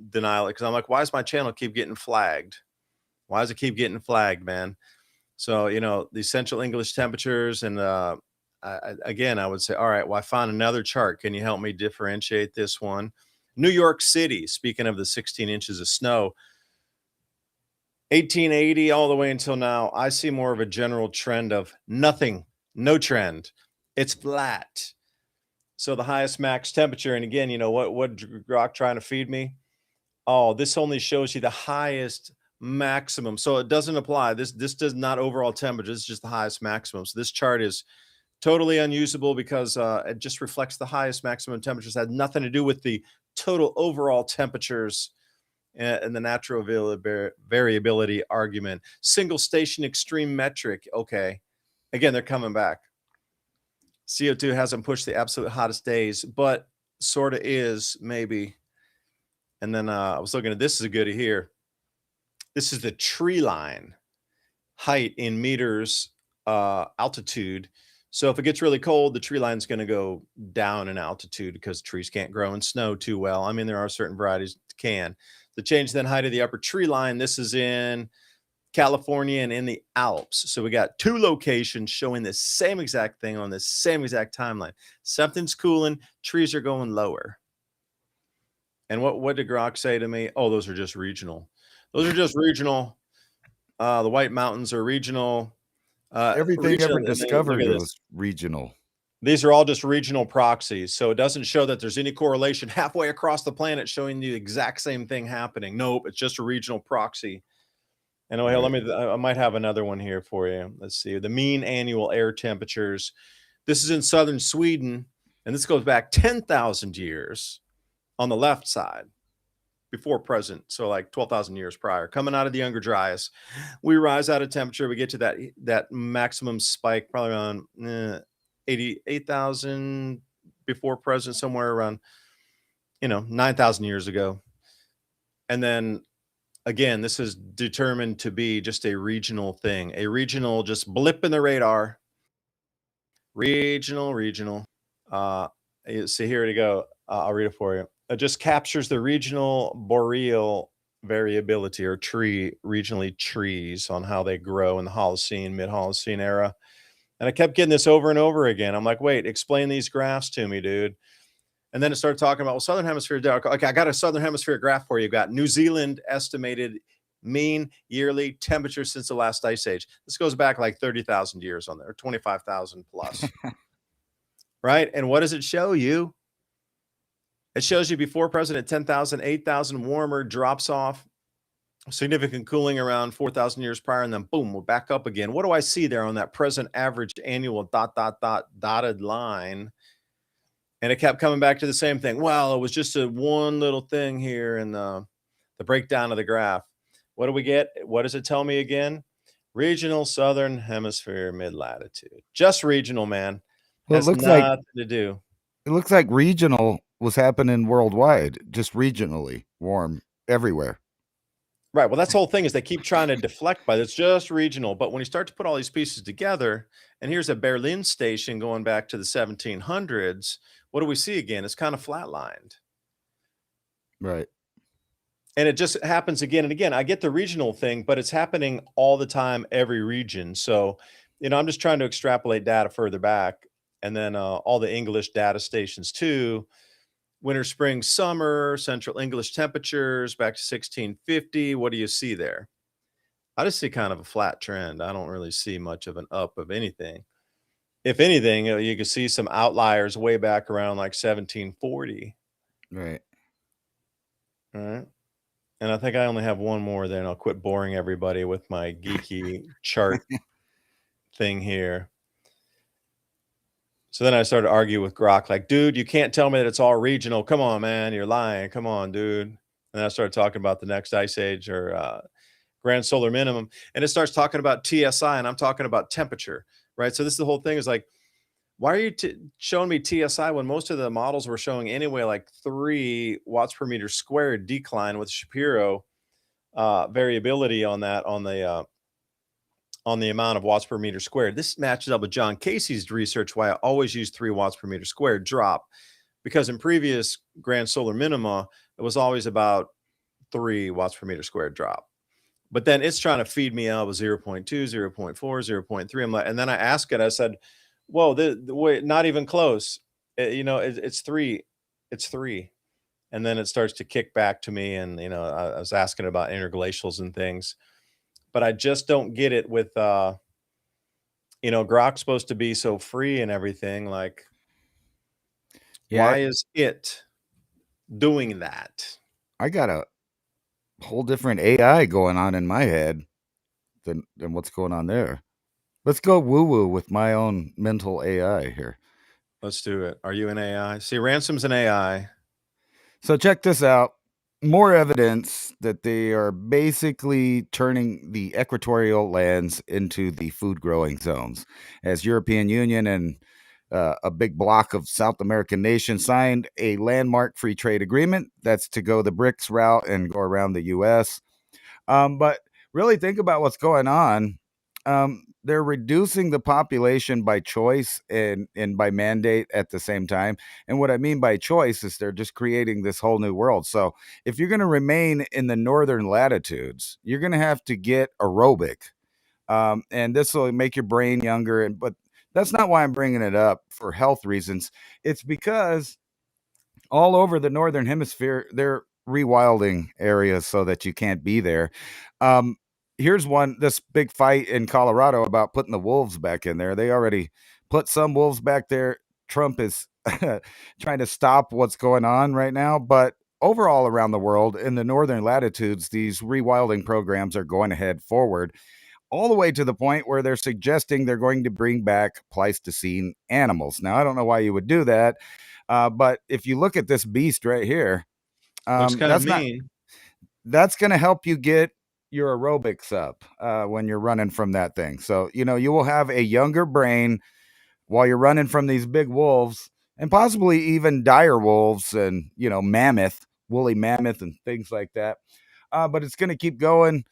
denial it. Because I'm like, why does my channel keep getting flagged? Why does it keep getting flagged, man? So, the Central English temperatures, and I would say, all right, well, I found another chart. Can you help me differentiate this one? New York City, speaking of the 16 inches of snow, 1880 all the way until now, I see more of a general trend of nothing No trend. It's flat. So the highest max temperature, and again, what Grok trying to feed me? Oh, this only shows you the highest maximum. So it doesn't apply. This does not overall temperature. This is just the highest maximum. So this chart is totally unusable because it just reflects the highest maximum temperatures. It had nothing to do with the total overall temperatures and the natural variability argument. Single station extreme metric. Okay. Again, they're coming back. CO2 hasn't pushed the absolute hottest days, but sort of is maybe. And then I was looking at this is a goodie here. This is the tree line height in meters altitude. So if it gets really cold, the tree line's going to go down in altitude because trees can't grow in snow too well. I mean, there are certain varieties that can. The change then height of the upper tree line, this is in California and in the Alps. So we got two locations showing the same exact thing on the same exact timeline. Something's cooling, trees are going lower. And what did Grok say to me? Oh, those are just regional. Those are just regional. The White Mountains are regional. Everything ever Regional, and then look discovered at was this. regional. These are all just regional proxies. So it doesn't show that there's any correlation halfway across the planet showing the exact same thing happening. Nope, it's just a regional proxy. And here, I might have another one here for you. Let's see. The mean annual air temperatures. This is in southern Sweden, and this goes back 10,000 years on the left side before present. So like 12,000 years prior, coming out of the Younger Dryas. We rise out of temperature. We get to that maximum spike probably around 88,000 before present, somewhere around, 9,000 years ago. And then again, this is determined to be just a regional thing, a regional just blip in the radar. Regional. So here we go. I'll read it for you. It just captures the regional boreal variability or regionally trees on how they grow in the Holocene, mid-Holocene era. And I kept getting this over and over again. I'm like, wait, explain these graphs to me, dude. And then it started talking about, well, Southern Hemisphere. Okay, I got a Southern Hemisphere graph for you. You got New Zealand estimated mean yearly temperature since the last ice age. This goes back like 30,000 years on there, 25,000 plus. Right? And what does it show you? It shows you before present at 10,000, 8,000 warmer, drops off, significant cooling around 4,000 years prior, and then boom, we're back up again. What do I see there on that present average annual dotted line? And it kept coming back to the same thing. Well, it was just a one little thing here in the breakdown of the graph. What do we get? What does it tell me again? Regional Southern Hemisphere mid-latitude. Just regional, man. Well, Has nothing to do. It looks like regional was happening worldwide, just regionally warm everywhere. Right. Well, that's the whole thing is they keep trying to deflect by it's just regional. But when you start to put all these pieces together, and here's a Berlin station going back to the 1700s, what do we see again? It's kind of flatlined. Right. And it just happens again and again. I get the regional thing, but it's happening all the time, every region. So, I'm just trying to extrapolate data further back. And then all the English data stations too. Winter, spring, summer, central English temperatures back to 1650. What do you see there? I just see kind of a flat trend. I don't really see much of an up of anything. If anything, you can see some outliers way back around like 1740. Right. All right. And I think I only have one more then. I'll quit boring everybody with my geeky chart thing here. So then I started to argue with Grok, like, dude, you can't tell me that it's all regional. Come on, man. You're lying. Come on, dude. And then I started talking about the next ice age or grand solar minimum. And it starts talking about TSI, and I'm talking about temperature, right? So this is the whole thing is like, why are you showing me TSI when most of the models were showing anyway like 3 watts per meter squared decline with Shapiro variability on that on the amount of watts per meter squared. This matches up with John Casey's research why I always use 3 watts per meter squared drop, because in previous grand solar minima, it was always about 3 watts per meter squared drop. But then it's trying to feed me out with 0.2, 0.4, 0.3. I'm like, and then I asked it, I said, whoa, wait, not even close. It's 3. It's 3. And then it starts to kick back to me. And, I was asking about interglacials and things, but I just don't get it with Grok's supposed to be so free and everything. Like, Yeah, why is it doing that? I got a whole different AI going on in my head than what's going on there. Let's go woo woo with my own mental AI here. Let's do it. Are you an AI? See, Ransom's an AI. So check this out. More evidence that they are basically turning the equatorial lands into the food growing zones. As European Union and a big block of South American nations signed a landmark free trade agreement that's to go the BRICS route and go around the US. But really think about what's going on. They're reducing the population by choice and by mandate at the same time. And what I mean by choice is they're just creating this whole new world. So if you're going to remain in the northern latitudes, you're going to have to get aerobic, and this will make your brain younger. But that's not why I'm bringing it up for health reasons. It's because all over the northern hemisphere they're rewilding areas so that you can't be there. um Here's this big fight in Colorado about putting the wolves back in there. They already put some wolves back there. Trump is trying to stop what's going on right now, but overall around the world in the northern latitudes these rewilding programs are going ahead forward, all the way to the point where they're suggesting they're going to bring back Pleistocene animals. Now, I don't know why you would do that, but if you look at this beast right here, Looks kind of that's not mean. that's going to help you get your aerobics up when you're running from that thing. So you will have a younger brain while you're running from these big wolves, and possibly even dire wolves and woolly mammoth and things like that. But it's going to keep going.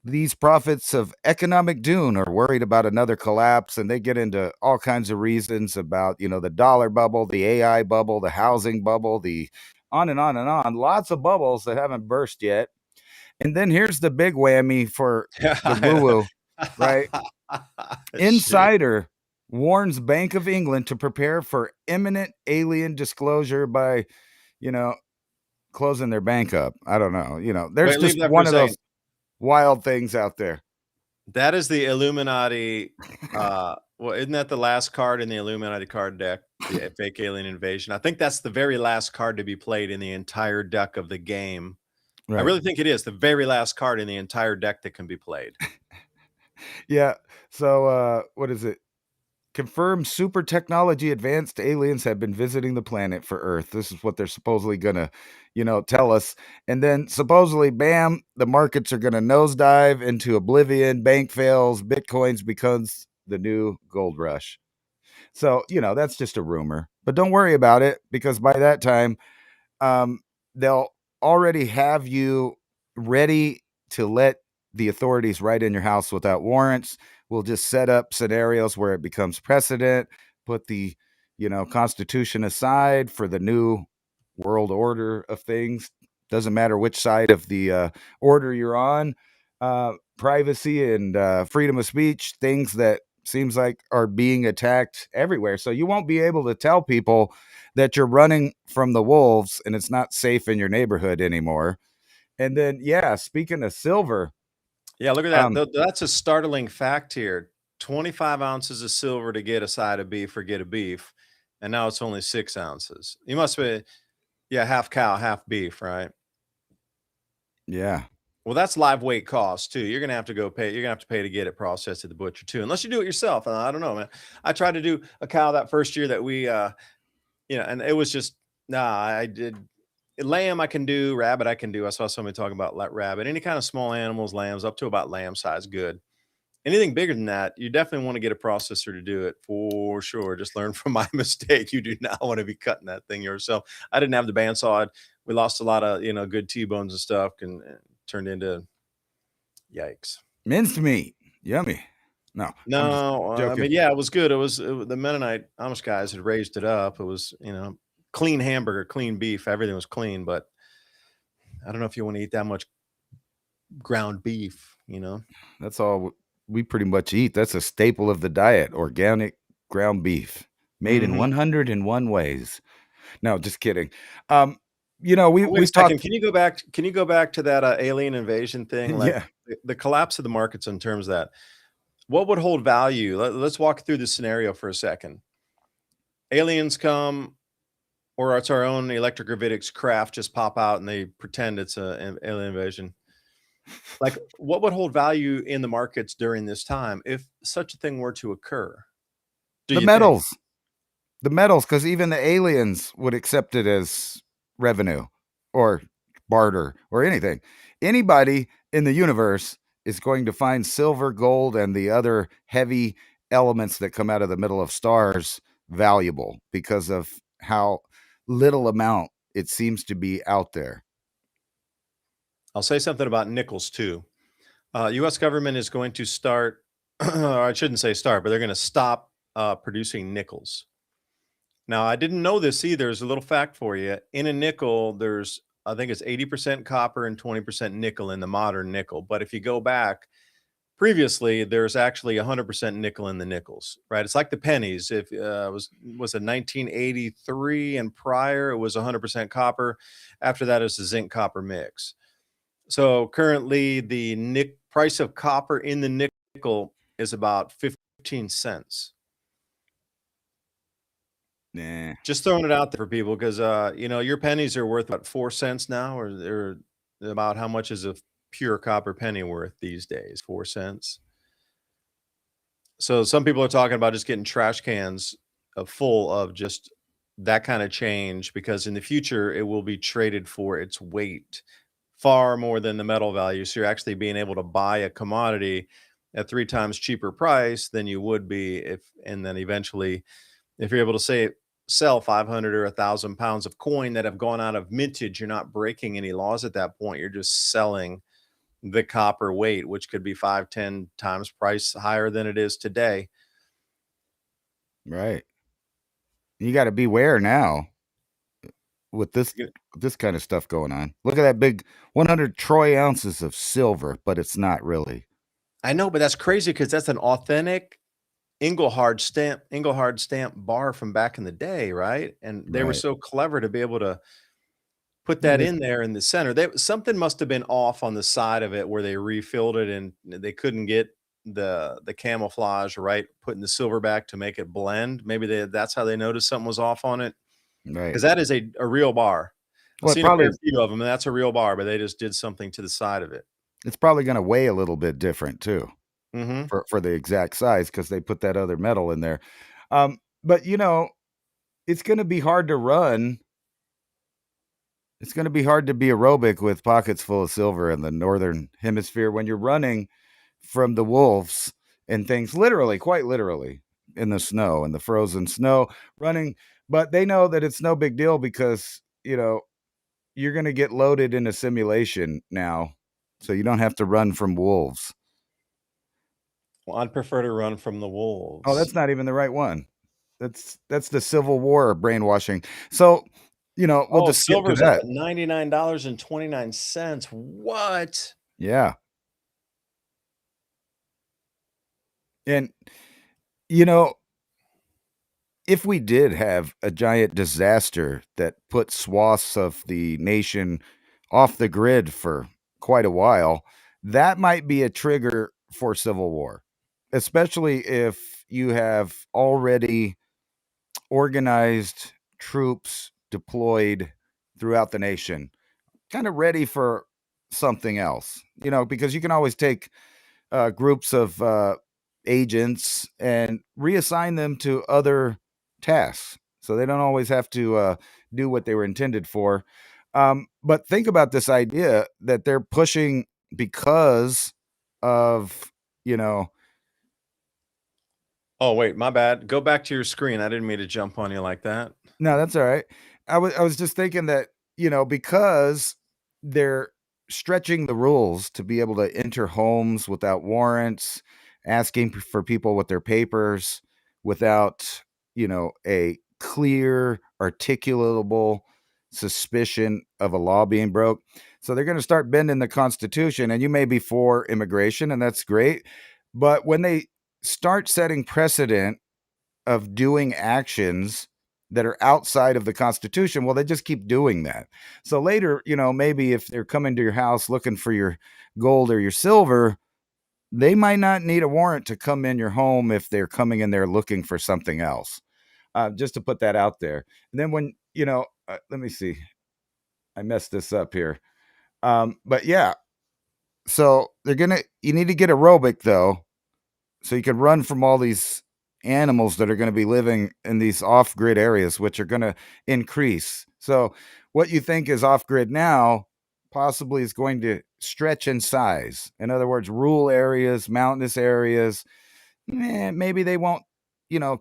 These prophets of economic doom are worried about another collapse, and they get into all kinds of reasons about the dollar bubble, the AI bubble, the housing bubble, the on and on and on. Lots of bubbles that haven't burst yet. And then here's the big whammy for the woo woo, right? Shit. Insider warns Bank of England to prepare for imminent alien disclosure by you know closing their bank up. I don't know. There's Wait, leave just that for a one of those second. wild things out there. That is the Illuminati. Well, isn't that the last card in the Illuminati card deck? The fake alien invasion. I think that's the very last card to be played in the entire deck of the game. I Right. really think it is the very last card in the entire deck that can be played. Yeah. So what is it? Confirmed super technology advanced aliens have been visiting the planet for Earth. This is what they're supposedly gonna, tell us. And then supposedly, bam, the markets are gonna nosedive into oblivion, bank fails, bitcoins becomes the new gold rush. So, that's just a rumor. But don't worry about it, because by that time, um, they'll already have you ready to let the authorities right in your house without warrants. We'll just set up scenarios where it becomes precedent, put the, Constitution aside for the new world order of things. Doesn't matter which side of the order you're on. Privacy and freedom of speech, things that seems like are being attacked everywhere. So you won't be able to tell people that you're running from the wolves and it's not safe in your neighborhood anymore. And then, yeah, speaking of silver, Yeah, look at that. um, That's a startling fact here. 25 ounces of silver to get a side of beef or get a beef, and now it's only 6 ounces. You must be, yeah, half cow, half beef, right? yeah, Well, that's live weight cost too. You're gonna have to go pay. You're gonna have to pay to get it processed at the butcher too, unless you do it yourself. I don't know, man. I tried to do a cow that first year that we, and it was just nah. I did lamb. I can do rabbit. I can do. I saw somebody talking about rabbit. Any kind of small animals, lambs up to about lamb size, good. Anything bigger than that, you definitely want to get a processor to do it for sure. Just learn from my mistake. You do not want to be cutting that thing yourself. I didn't have the bandsaw. We lost a lot of good T-bones and stuff, and turned into yikes. minced meat, yummy. No, I'm just No, I joking. mean, yeah, it was good. The Mennonite Amish guys had raised it up. It was clean hamburger, clean beef. Everything was clean, but I don't know if you want to eat that much ground beef. That's all we pretty much eat. That's a staple of the diet: organic ground beef, made in Hmm. 101 ways. No, just kidding. Wait a We've second. talked. Can you go back? Can you go back to that alien invasion thing? Like Yeah, the collapse of the markets in terms of that. What would hold value? Let's walk through the scenario for a second. Aliens come, or it's our own electric gravitics craft just pop out and they pretend it's an alien invasion. Like, what would hold value in the markets during this time if such a thing were to occur? Do The you think? metals. The metals, because even the aliens would accept it as revenue or barter or anything. Anybody in the universe is going to find silver, gold, and the other heavy elements that come out of the middle of stars valuable because of how little amount it seems to be out there. I'll say something about nickels too. U.S. government is going to start, or I shouldn't say start, but they're going to stop producing nickels. Now, I didn't know this either. There's a little fact for you. In a nickel, there's, I think it's 80% copper and 20% nickel in the modern nickel. But if you go back previously, there's actually 100% nickel in the nickels, right? It's like the pennies. If was it 1983 and prior, it was 100% copper. After that, it's a zinc copper mix. So currently, the price of copper in the nickel is about 15 cents. Nah. Just throwing it out there for people because your pennies are worth about 4 cents now, or they're about how much is a pure copper penny worth these days? 4 cents. So some people are talking about just getting trash cans full of just that kind of change because in the future it will be traded for its weight far more than the metal value. So you're actually being able to buy a commodity at 3 times cheaper price than you would be and then eventually if you're able to sell 500 or 1,000 pounds of coin that have gone out of mintage, you're not breaking any laws at that point. You're just selling the copper weight, which could be 5, 10 times price higher than it is today. Right. You got to beware now with this kind of stuff going on. Look at that big 100 troy ounces of silver, but it's not really. I know, but that's crazy because that's an authentic Engelhard stamp bar from back in the day, right? And they were Right. so clever to be able to put Yeah, that in there in the center. Something must have been off on the side of it where they refilled it and they couldn't get the camouflage right, putting the silver back to make it blend. Maybe that's how they noticed something was off on it. right. Because that is a real bar. I've Well, seen a fair few of them, and that's a real bar, but they just did something to the side of it. it's probably going to weigh a little bit different too Mm-hmm. for the exact size because they put that other metal in there. But it's going to be hard to run. It's going to be hard to be aerobic with pockets full of silver in the northern hemisphere when you're running from the wolves and things, literally, quite literally, in the snow, in the frozen snow, running. But they know that it's no big deal because you're going to get loaded in a simulation now, so you don't have to run from wolves. Well, I'd prefer to run from the Oh, wolves. that's not even the right one. That's the Civil War brainwashing. So, we'll just skip to Silver's up that. at $99.29. What? Yeah. And you know, if we did have a giant disaster that put swaths of the nation off the grid for quite a while, that might be a trigger for civil war, especially if you have already organized troops deployed throughout the nation, kind of ready for something else, because you can always take groups of agents and reassign them to other tasks. So they don't always have to do what they were intended for. But think about this idea that they're pushing because of, Oh, wait, my bad. Go back to your screen. I didn't mean to jump on you like that. No, that's all right. I was just thinking that, because they're stretching the rules to be able to enter homes without warrants, asking for people with their papers without, a clear, articulable suspicion of a law being broke. So they're going to start bending the Constitution, and you may be for immigration, and that's great. But when they start setting precedent of doing actions that are outside of the Constitution, well, they just keep doing that. So later, maybe if they're coming to your house looking for your gold or your silver, they might not need a warrant to come in your home if they're coming in there looking for something else. Just to put that out there. And then when, let me see, I messed this up here. But yeah, so you need to get aerobic though, so you can run from all these animals that are going to be living in these off-grid areas, which are going to increase. So what you think is off-grid now possibly is going to stretch in size. In other words, rural areas, mountainous areas, maybe they won't,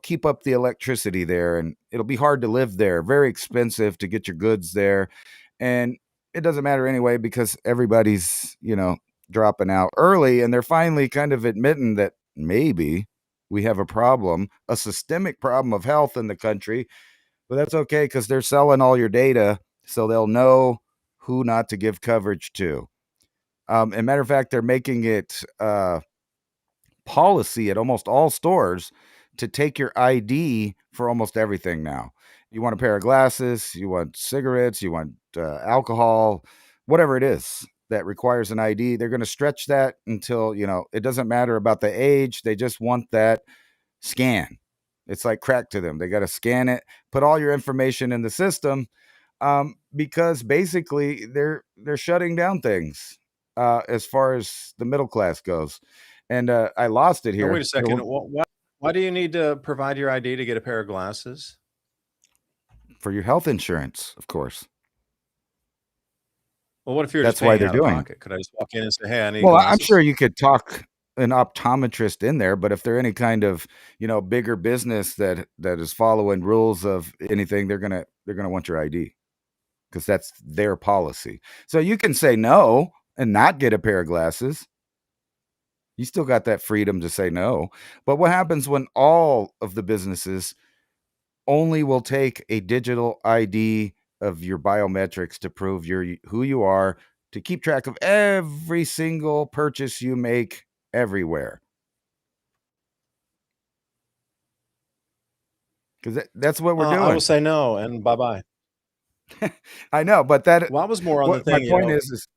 keep up the electricity there, and it'll be hard to live there. Very expensive to get your goods there. And it doesn't matter anyway, because everybody's, dropping out early, and they're finally kind of admitting that maybe we have a problem, a systemic problem of health in the country. But that's okay, because they're selling all your data, so they'll know who not to give coverage to. And matter of fact, they're making it policy at almost all stores to take your ID for almost everything now. You want a pair of glasses, you want cigarettes, you want alcohol, whatever it is that requires an ID. They're going to stretch that until, it doesn't matter about the age. They just want that scan. It's like crack to them. They got to scan it, put all your information in the system, because basically they're shutting down things as far as the middle class goes. And I lost it Now, here. wait a second. Why do you need to provide your ID to get a pair of glasses? For your health insurance, of course. Well, what if you're That's just why paying they're out of doing it. pocket? Could I just walk in and say, hey, I need Well, I'm glasses? sure you could talk an optometrist in there, but if they're any kind of, bigger business that is following rules of anything, they're gonna want your ID, because that's their policy. So you can say no and not get a pair of glasses. You still got that freedom to say no. But what happens when all of the businesses only will take a digital ID of your biometrics to prove who you are, to keep track of every single purchase you make everywhere? Because that's what we're I will doing. say no and bye-bye. I know, but Well, I was more on the what my thing, point is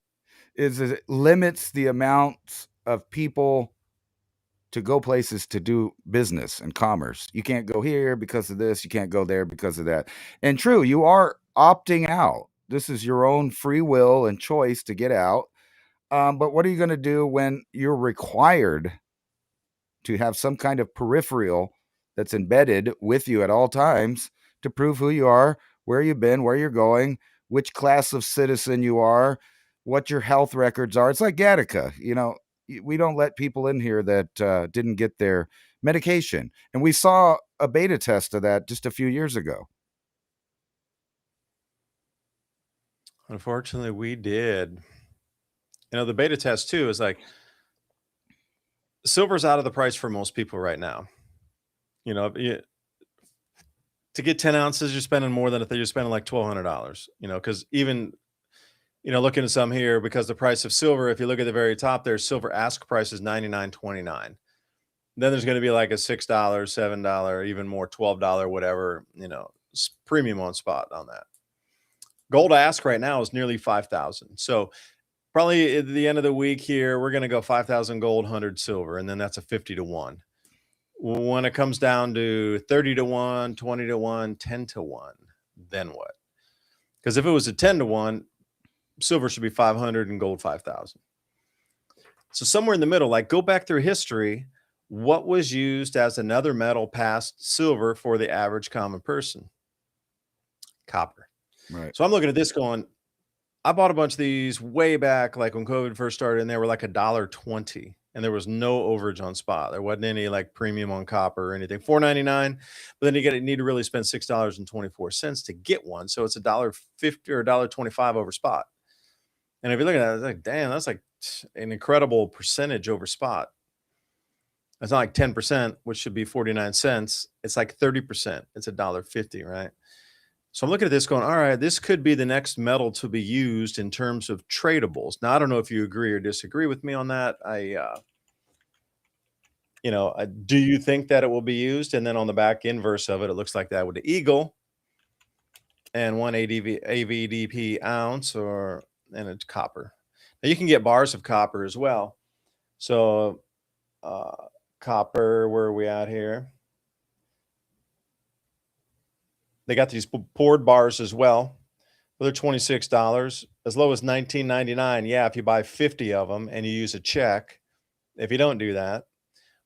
it limits the amount of people to go places to do business and commerce. You can't go here because of this. You can't go there because of that. And true, you are opting out. This is your own free will and choice to get out. But what are you going to do when you're required to have some kind of peripheral that's embedded with you at all times to prove who you are, where you've been, where you're going, which class of citizen you are, what your health records are? It's like Gattaca. We don't let people in here that didn't get their medication. And we saw a beta test of that just a few years ago. Unfortunately, we did. The beta test too is like silver's out of the price for most people right now. To get 10 ounces, you're spending more than if you're spending like $1,200, because even, looking at some here, because the price of silver, if you look at the very top there, silver ask price is $99.29. Then there's going to be like a $6, $7, even more, $12, whatever, premium on spot on that. Gold ask right now is nearly 5,000. So probably at the end of the week here, we're going to go 5,000 gold, 100 silver, and then that's a 50 to 1. When it comes down to 30 to 1, 20 to 1, 10 to 1, then what? Because if it was a 10 to 1, silver should be 500 and gold 5,000. So somewhere in the middle, like go back through history, what was used as another metal past silver for the average common person? Copper. Right. So I'm looking at this going, I bought a bunch of these way back, like when COVID first started, and they were like $1.20, and there was no overage on spot. There wasn't any like premium on copper or anything. $4.99, but then you need to really spend $6.24 to get one. So it's $1.50 or $1.25 over spot. And if you look at that, it's like, damn, that's like an incredible percentage over spot. It's not like 10%, which should be 49 cents. It's like 30%. It's $1.50, right? So I'm looking at this going, all right, this could be the next metal to be used in terms of tradables. Now, I don't know if you agree or disagree with me on that. Do you think that it will be used? And then on the back inverse of it, it looks like that with the eagle and 1 AVDP ounce, and it's copper. Now you can get bars of copper as well. So copper. Where are we at here? They got these poured bars as well. They're $26, as low as $19.99. Yeah, if you buy 50 of them and you use a check. If you don't do that,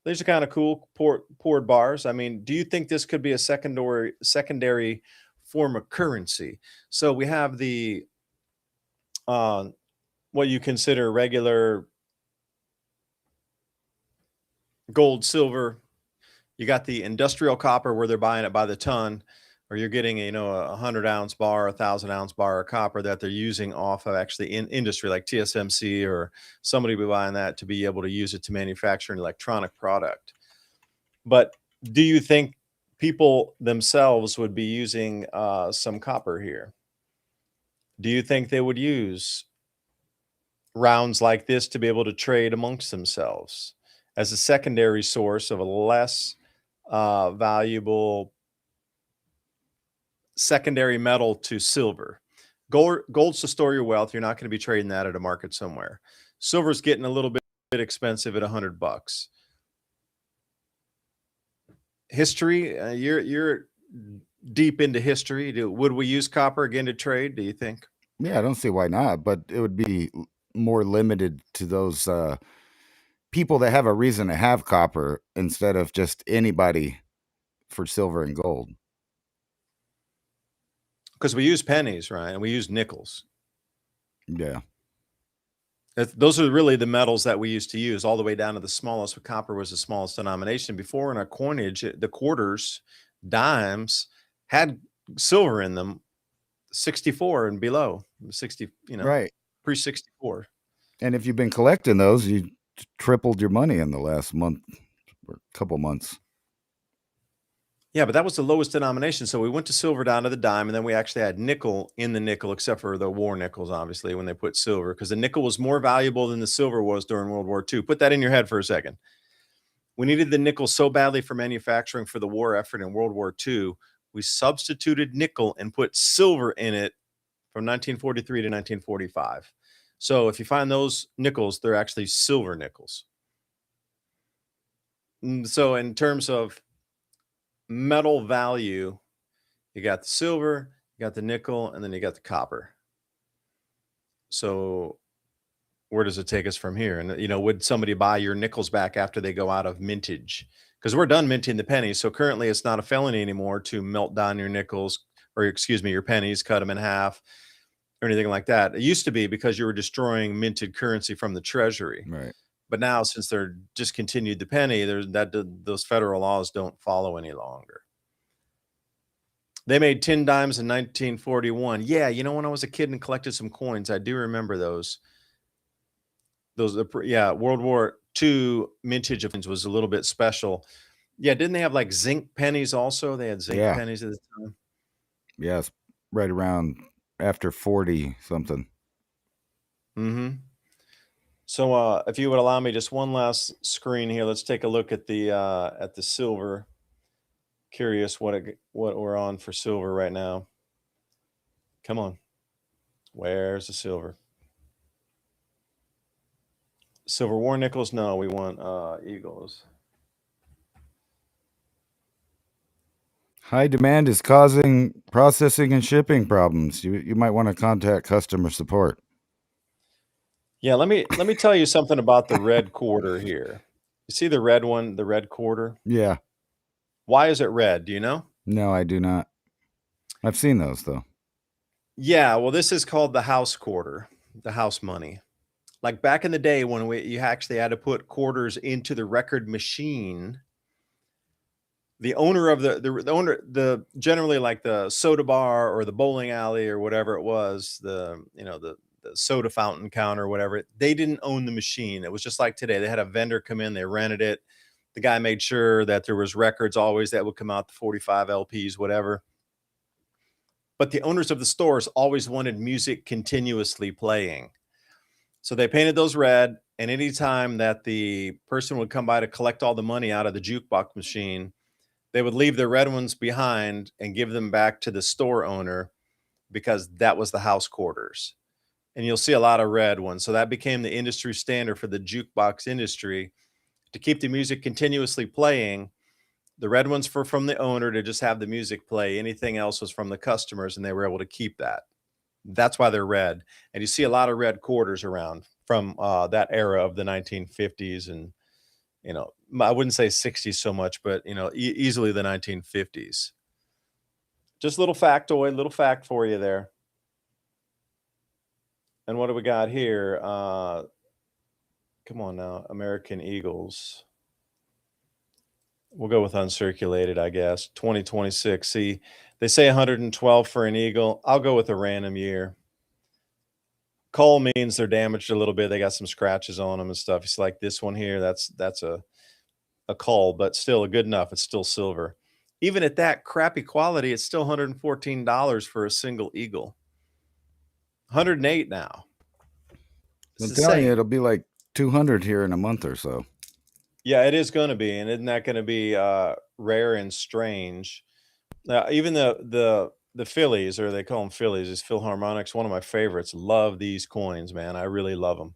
these are kind of cool poured bars. I mean, do you think this could be a secondary form of currency? So we have the what you consider regular gold, silver. You got the industrial copper where they're buying it by the ton, or you're getting a 100-ounce bar, 1,000-ounce bar of copper that they're using off of actually in industry like TSMC, or somebody be buying that to be able to use it to manufacture an electronic product. But do you think people themselves would be using some copper here? Do you think they would use rounds like this to be able to trade amongst themselves as a secondary source of a less valuable secondary metal to silver? Gold's to store your wealth. You're not going to be trading that at a market somewhere. Silver's getting a little bit expensive at $100. History, you're deep into history. Would we use copper again to trade, do you think? Yeah, I don't see why not, but it would be more limited to those people that have a reason to have copper instead of just anybody for silver and gold. Because we use pennies, right? And we use nickels. Yeah. Those are really the metals that we used to use, all the way down to the smallest. Copper was the smallest denomination. Before, in our coinage, the quarters, dimes had silver in them, 64 and below, 60, Right. pre-64. And if you've been collecting those, you tripled your money in the last month or couple months. Yeah, but that was the lowest denomination. So we went to silver down to the dime, and then we actually had nickel in the nickel, except for the war nickels, obviously, when they put silver, because the nickel was more valuable than the silver was during World War II. Put that in your head for a second. We needed the nickel so badly for manufacturing for the war effort in World War II, we substituted nickel and put silver in it from 1943 to 1945. So if you find those nickels, they're actually silver nickels. So in terms of metal value, you got the silver, you got the nickel, and then you got the copper. So where does it take us from here? And would somebody buy your nickels back after they go out of mintage? Because we're done minting the pennies. So currently it's not a felony anymore to melt down your nickels, or excuse me, your pennies, cut them in half or anything like that. It used to be because you were destroying minted currency from the treasury. Right. But now, since they're discontinued the penny, those federal laws don't follow any longer. They made 10 dimes in 1941. Yeah, when I was a kid and collected some coins, I do remember those. World War II mintage of coins was a little bit special. Yeah, didn't they have like zinc pennies also? They had zinc pennies at the time. Yes, right around after 40 something. Mm-hmm. So if you would allow me just one last screen here, let's take a look at the silver. Curious what we're on for silver right now. Come on. Where's the silver? Silver war nickels? No, we want eagles. High demand is causing processing and shipping problems. You might want to contact customer support. Yeah, let me tell you something about the red quarter here. You see the red one, the red quarter? Yeah. Why is it red? Do you know? No, I do not. I've seen those though. Yeah, well, this is called the house quarter, the house money. Like back in the day when you actually had to put quarters into the record machine, the owner of the generally like the soda bar or the bowling alley or whatever it was, the soda fountain counter or whatever, they didn't own the machine. It was just like today. They had a vendor come in, they rented it. The guy made sure that there was records always that would come out, the 45 LPs, whatever. But the owners of the stores always wanted music continuously playing. So they painted those red, and anytime that the person would come by to collect all the money out of the jukebox machine, they would leave the red ones behind and give them back to the store owner, because that was the house quarters. And you'll see a lot of red ones. So that became the industry standard for the jukebox industry, to keep the music continuously playing. The red ones for from the owner to just have the music play. Anything else was from the customers, and they were able to keep that. That's why they're red. And you see a lot of red quarters around from that era of the 1950s, and I wouldn't say 60s so much, but easily the 1950s. Just a little factoid, little fact for you there. And what do we got here? Come on now, American Eagles. We'll go with uncirculated, I guess. 2026. See, they say 112 for an Eagle. I'll go with a random year. Cull means they're damaged a little bit. They got some scratches on them and stuff. It's like this one here. That's a cull, but still good enough. It's still silver. Even at that crappy quality, it's still $114 for a single Eagle. 108 now. I'm telling you, it'll be like 200 here in a month or so. Yeah, it is going to be, and isn't that going to be rare and strange? Even the Phillies, or they call them Phillies, is Philharmonics, one of my favorites. Love these coins, man. I really love them.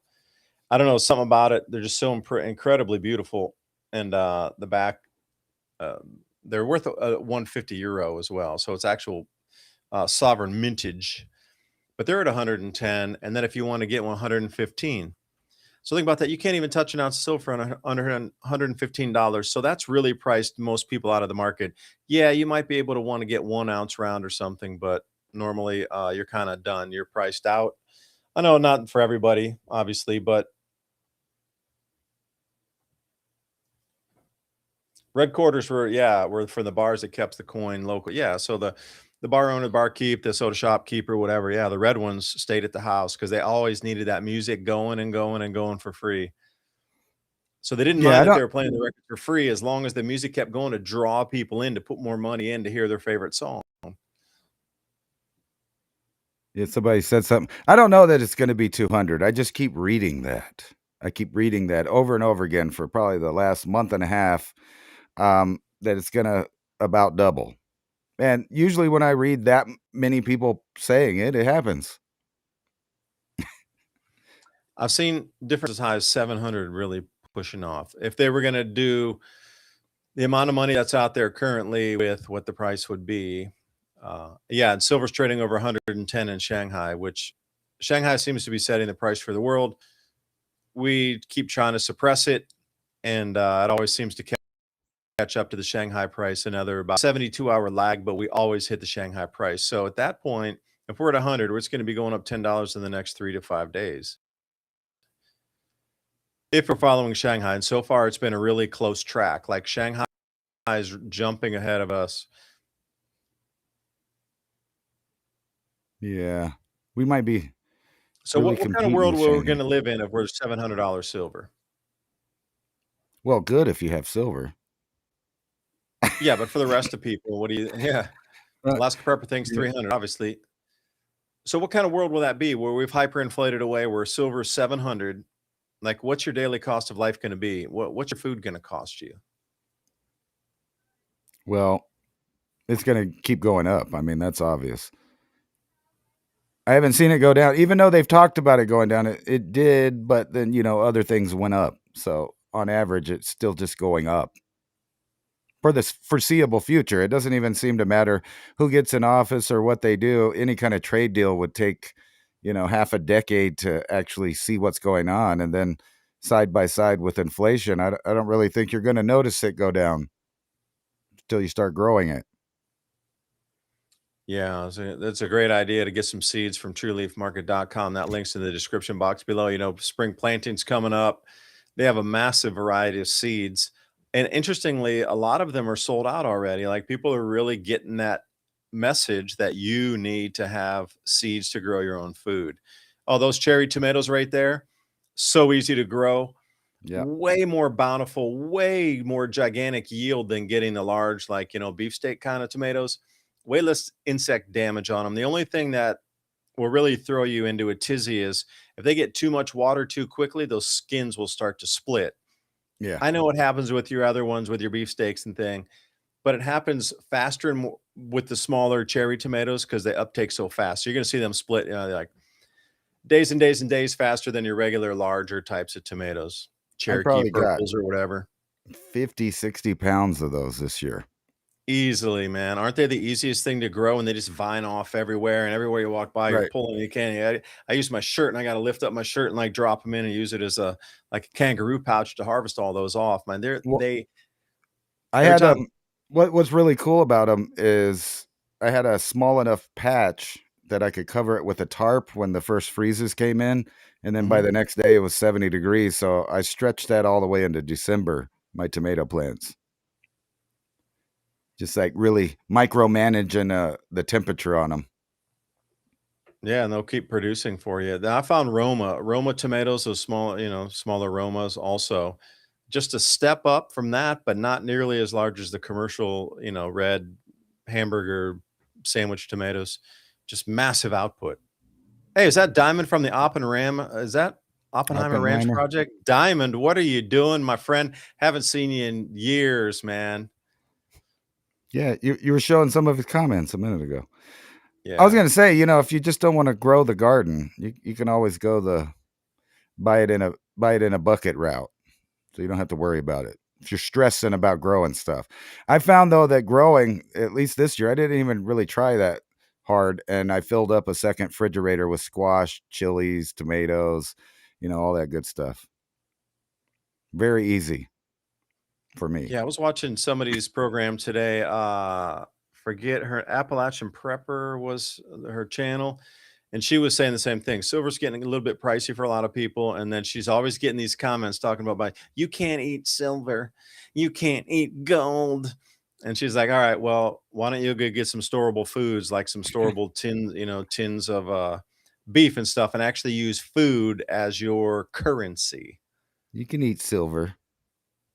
I don't know, something about it. They're just so incredibly beautiful, and the back, they're worth 150 euro as well. So it's actual sovereign mintage, but they're at 110, and then if you want to get 115. So think about that. You can't even touch an ounce of silver under $115. So that's really priced most people out of the market. Yeah, you might be able to want to get 1 ounce round or something, but normally you're kind of done. You're priced out. I know not for everybody, obviously, but red quarters were for the bars that kept the coin local. Yeah, so the bar owner, barkeep, the soda shop keeper, whatever. Yeah, the red ones stayed at the house because they always needed that music going and going and going for free. So they didn't mind that they were playing the record for free as long as the music kept going to draw people in, to put more money in to hear their favorite song. Yeah, somebody said something. I don't know that it's going to be 200. I just keep reading that. I keep reading that over and over again for probably the last month and a half, that it's going to about double. And usually when I read that many people saying it, it happens. I've seen different as high as 700 really pushing off. If they were going to do the amount of money that's out there currently with what the price would be, and silver's trading over 110 in Shanghai, which Shanghai seems to be setting the price for the world. We keep trying to suppress it, and it always seems to catch up to the Shanghai price. Another about 72-hour lag, but we always hit the Shanghai price. So at that point, if we're at 100, it's going to be going up $10 in the next 3 to 5 days. If we're following Shanghai, and so far it's been a really close track. Like Shanghai is jumping ahead of us. Yeah, we might be. So what kind of world we're going to live in if we're $700 silver? Well, good if you have silver. Yeah, but for the rest of people, what do you? Yeah, Alaska Prepper thinks 300, obviously. So what kind of world will that be, where we've hyperinflated away, where silver is 700? Like, what's your daily cost of life going to be? What's your food going to cost you? Well, it's going to keep going up. I mean, that's obvious. I haven't seen it go down, even though they've talked about it going down. It did, but then, other things went up. So on average, it's still just going up for this foreseeable future. It doesn't even seem to matter who gets in office or what they do. Any kind of trade deal would take, half a decade to actually see what's going on. And then side by side with inflation, I don't really think you're going to notice it go down until you start growing it. Yeah, that's a great idea to get some seeds from trueleafmarket.com. That link's in the description box below. Spring planting's coming up. They have a massive variety of seeds. And interestingly, a lot of them are sold out already. Like, people are really getting that message that you need to have seeds to grow your own food. Oh, those cherry tomatoes right there, so easy to grow. Yeah. Way more bountiful, way more gigantic yield than getting the large, beefsteak kind of tomatoes. Way less insect damage on them. The only thing that will really throw you into a tizzy is if they get too much water too quickly, those skins will start to split. Yeah. I know what happens with your other ones, with your beefsteaks and thing, but it happens faster and more with the smaller cherry tomatoes because they uptake so fast. So you're going to see them split, like days and days and days faster than your regular larger types of tomatoes. Cherokee probably got purples or whatever. 50, 60 pounds of those this year. Easily, man. Aren't they the easiest thing to grow? And they just vine off everywhere, and everywhere you walk by, you're Right. pulling. You can't. I use my shirt, and I got to lift up my shirt and like drop them in and use it as a like a kangaroo pouch to harvest all those off. Man, Well, they I every had time. what was really cool about them is I had a small enough patch that I could cover it with a tarp when the first freezes came in, and then by Mhm. the next day it was 70 degrees, so I stretched that all the way into December, my tomato plants. Just like really micromanaging the temperature on them. Yeah, and they'll keep producing for you. Then I found Roma tomatoes, those small, smaller Romas also. Just a step up from that, but not nearly as large as the commercial, red hamburger sandwich tomatoes. Just massive output. Hey, is that Diamond from the Is that Oppenheimer Ranch Oppenheimer. project? Diamond, what are you doing, my friend? Haven't seen you in years, man. Yeah, you were showing some of his comments a minute ago. I was Yeah. gonna say, if you just don't want to grow the garden, you can always go the buy it in a bucket route, so you don't have to worry about it. If you're stressing about growing stuff, I found though that growing, at least this year, I didn't even really try that hard, and I filled up a second refrigerator with squash, chilies, tomatoes, all that good stuff. Very easy for me. Yeah, I was watching somebody's program today. Forget her Appalachian Prepper was her channel, and she was saying the same thing. Silver's getting a little bit pricey for a lot of people, and then she's always getting these comments talking about you can't eat silver, you can't eat gold. And she's like, all right, well, why don't you go get some storable foods, like some storable tins of beef and stuff, and actually use food as your currency. You can eat silver.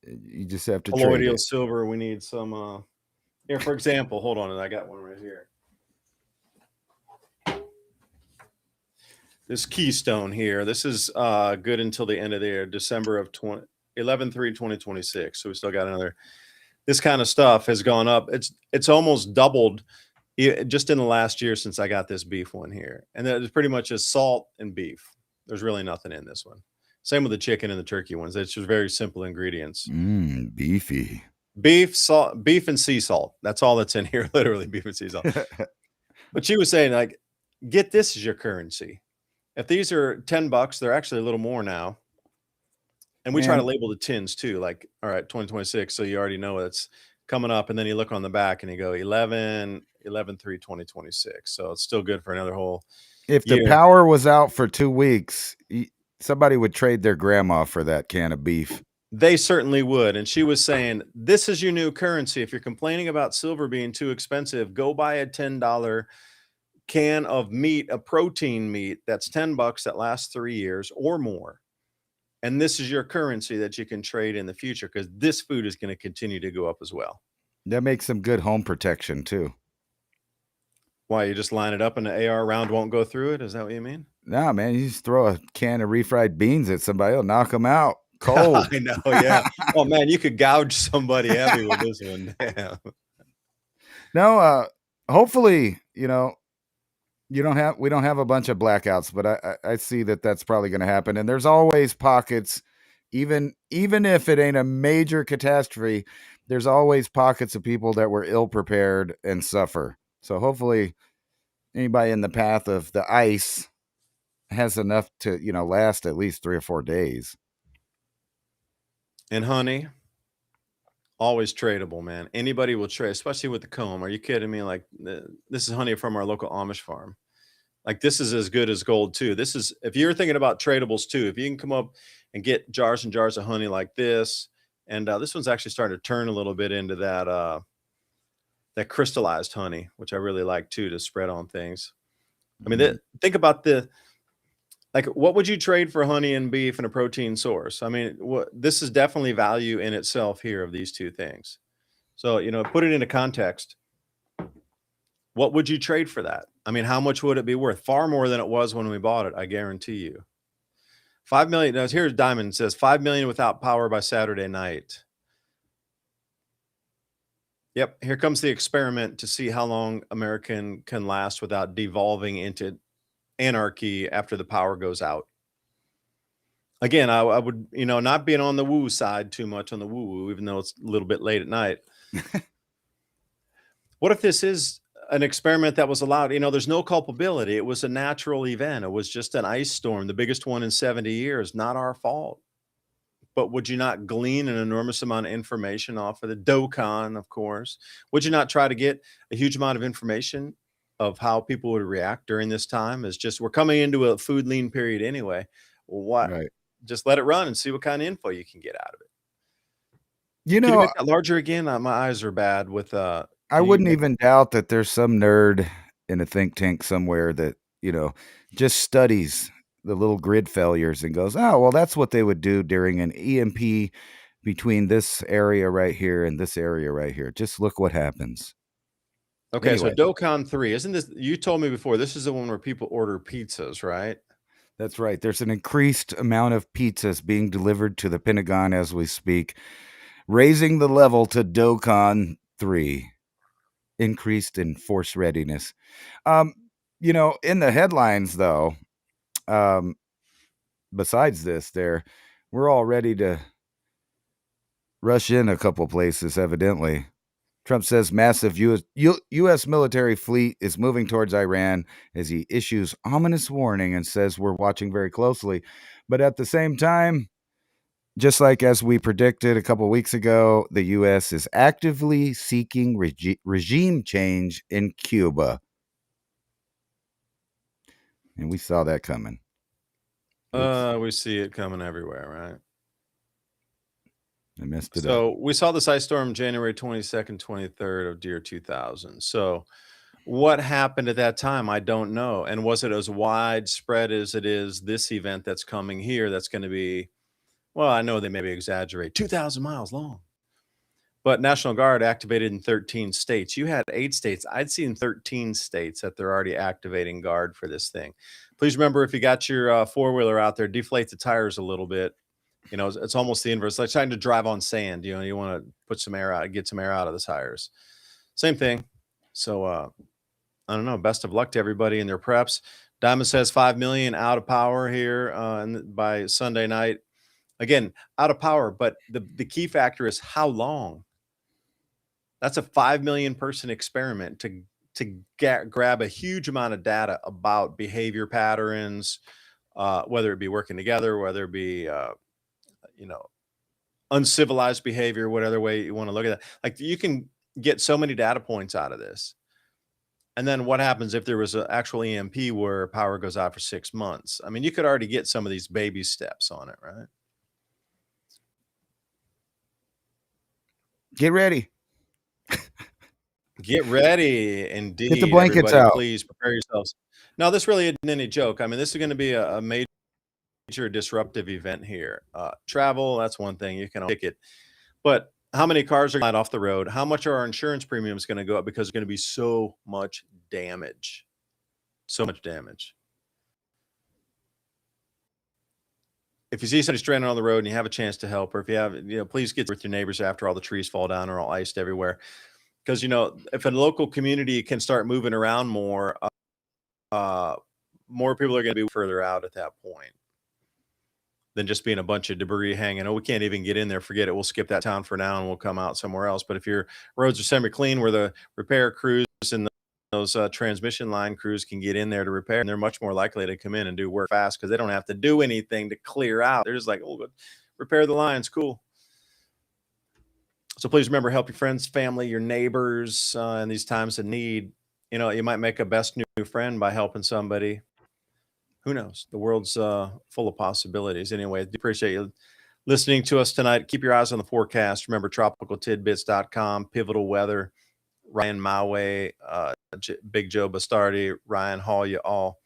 You just have to trade Colloidal it. silver. We need some here, for example, hold on, I got one right here. This Keystone here, this is good until the end of the year, December of 11/3/2026. So we still got another. This kind of stuff has gone up. It's almost doubled just in the last year since I got this beef one here. And that is pretty much just salt and beef. There's really nothing in this one. Same with the chicken and the turkey ones. It's just very simple ingredients. Beefy. Beef, salt, beef and sea salt. That's all that's in here, literally beef and sea salt. But she was saying, like, get this as your currency. If these are $10, they're actually a little more now. And we try to Man, label the tins too, like, all right, 2026. So you already know it's coming up. And then you look on the back and you go 11/3/2026. So it's still good for another whole if the year. power was out for 2 weeks, somebody would trade their grandma for that can of beef. They certainly would. And she was saying, this is your new currency. If you're complaining about silver being too expensive, go buy a $10 can of meat, a protein meat that's $10 that lasts 3 years or more. And this is your currency that you can trade in the future because this food is going to continue to go up as well. That makes some good home protection too. Why, you just line it up and the AR round won't go through it? Is that what you mean? Nah, man, you just throw a can of refried beans at somebody, it'll knock them out cold. I know, yeah. Oh man, you could gouge somebody heavy with this one. Damn. No, hopefully, we don't have a bunch of blackouts, but I see that that's probably going to happen. And there's always pockets, even if it ain't a major catastrophe, there's always pockets of people that were ill prepared and suffer. So hopefully anybody in the path of the ice has enough to, last at least 3 or 4 days. And honey, always tradable, man. Anybody will trade, especially with the comb. Are you kidding me? Like this is honey from our local Amish farm. Like this is as good as gold too. This is, if you're thinking about tradables too, if you can come up and get jars and jars of honey like this, and this one's actually starting to turn a little bit into that crystallized honey, which I really like too to spread on things. I mean, think about what would you trade for honey and beef and a protein source? I mean, this is definitely value in itself here of these two things. So, put it into context. What would you trade for that? I mean, how much would it be worth? Far more than it was when we bought it, I guarantee you. 5 million. Now, here's Diamond says 5 million without power by Saturday night. Yep, here comes the experiment to see how long American can last without devolving into anarchy after the power goes out. Again, I would, not being on the woo side too much on the woo woo, even though it's a little bit late at night. What if this is an experiment that was allowed? There's no culpability. It was a natural event. It was just an ice storm, the biggest one in 70 years, not our fault. But would you not glean an enormous amount of information off of the Dokkan, of course? Would you not try to get a huge amount of information of how people would react during this time? It's just we're coming into a food lean period anyway. What? Right. Just let it run and see what kind of info you can get out of it. You Can you know, make that larger again? My eyes are bad with I can you wouldn't make even doubt that there's some nerd in a think tank somewhere that, just studies the little grid failures and goes, "Oh, well, that's what they would do during an EMP between this area right here and this area right here. Just look what happens." Okay, so Anyway, Dokkan 3, isn't this you told me before, this is the one where people order pizzas, right? that's right. There's an increased amount of pizzas being delivered to the Pentagon as we speak, raising the level to Dokkan 3, increased in force readiness. Um, in the headlines though, um, besides this, we're all ready to rush in a couple places, evidently. Trump says massive U.S. military fleet is moving towards Iran as he issues ominous warning and says we're watching very closely. But at the same time, just like as we predicted a couple weeks ago, the U.S. is actively seeking regime change in Cuba. And we saw that coming. Oops, We see it coming everywhere, right? I messed it up. So we saw this ice storm January 22nd, 23rd of year 2000. So what happened at that time? I don't know. And was it as widespread as it is this event that's coming here that's going to be, well, I know they maybe exaggerate, 2,000 miles long. But National Guard activated in 13 states. You had 8 states. I'd seen 13 states that they're already activating Guard for this thing. Please remember, if you got your four-wheeler out there, deflate the tires a little bit. It's almost the inverse. Like trying to drive on sand. You want to put some air out, get some air out of the tires. Same thing. So I don't know. Best of luck to everybody in their preps. Diamond says 5 million out of power here by Sunday night. Again, out of power, but the key factor is how long. That's a 5 million person experiment to grab a huge amount of data about behavior patterns, whether it be working together, whether it be uncivilized behavior, whatever way you want to look at that. Like you can get so many data points out of this. And then what happens if there was an actual EMP where power goes out for 6 months? I mean, you could already get some of these baby steps on it, right? Get ready. Get ready, indeed. Get the blankets Everybody, out. please prepare yourselves. No, this really isn't any joke. I mean, this is going to be a major disruptive event here. Travel, that's one thing. You can ticket. But how many cars are going to off the road? How much are our insurance premiums going to go up because there's going to be so much damage? So much damage. If you see somebody stranded on the road and you have a chance to help, or if you have, please get with your neighbors after all the trees fall down or all iced everywhere. Because, if a local community can start moving around more, more people are going to be further out at that point than just being a bunch of debris hanging. Oh, we can't even get in there. Forget it. We'll skip that town for now and we'll come out somewhere else. But if your roads are semi-clean where the repair crews and those transmission line crews can get in there to repair, and they're much more likely to come in and do work fast because they don't have to do anything to clear out. They're just like, oh, repair the lines. Cool. So please remember, help your friends, family, your neighbors in these times of need. You might make a best new friend by helping somebody. Who knows? The world's full of possibilities. Anyway, I appreciate you listening to us tonight. Keep your eyes on the forecast. Remember, tropicaltidbits.com, pivotal weather, Ryan Maue, Big Joe Bastardi, Ryan Hall, you all.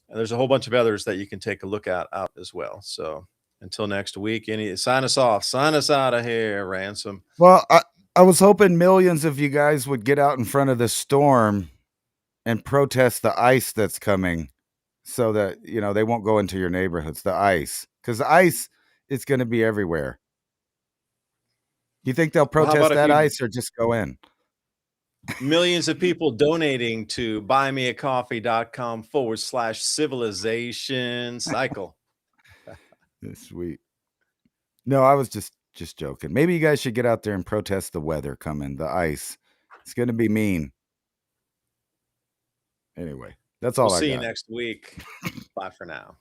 And there's a whole bunch of others that you can take a look at out as well. So until next week, sign us off. Sign us out of here, Ransom. Well, I was hoping millions of you guys would get out in front of the storm and protest the ice that's coming so that, they won't go into your neighborhoods, the ice. Because the ice is going to be everywhere. You think they'll protest that ice or just go in? Millions of people donating to buymeacoffee.com/civilization cycle. Sweet. No, I was just joking. Maybe you guys should get out there and protest the weather coming, the ice. It's going to be mean. Anyway, that's all We'll I see you got. next week. Bye for now.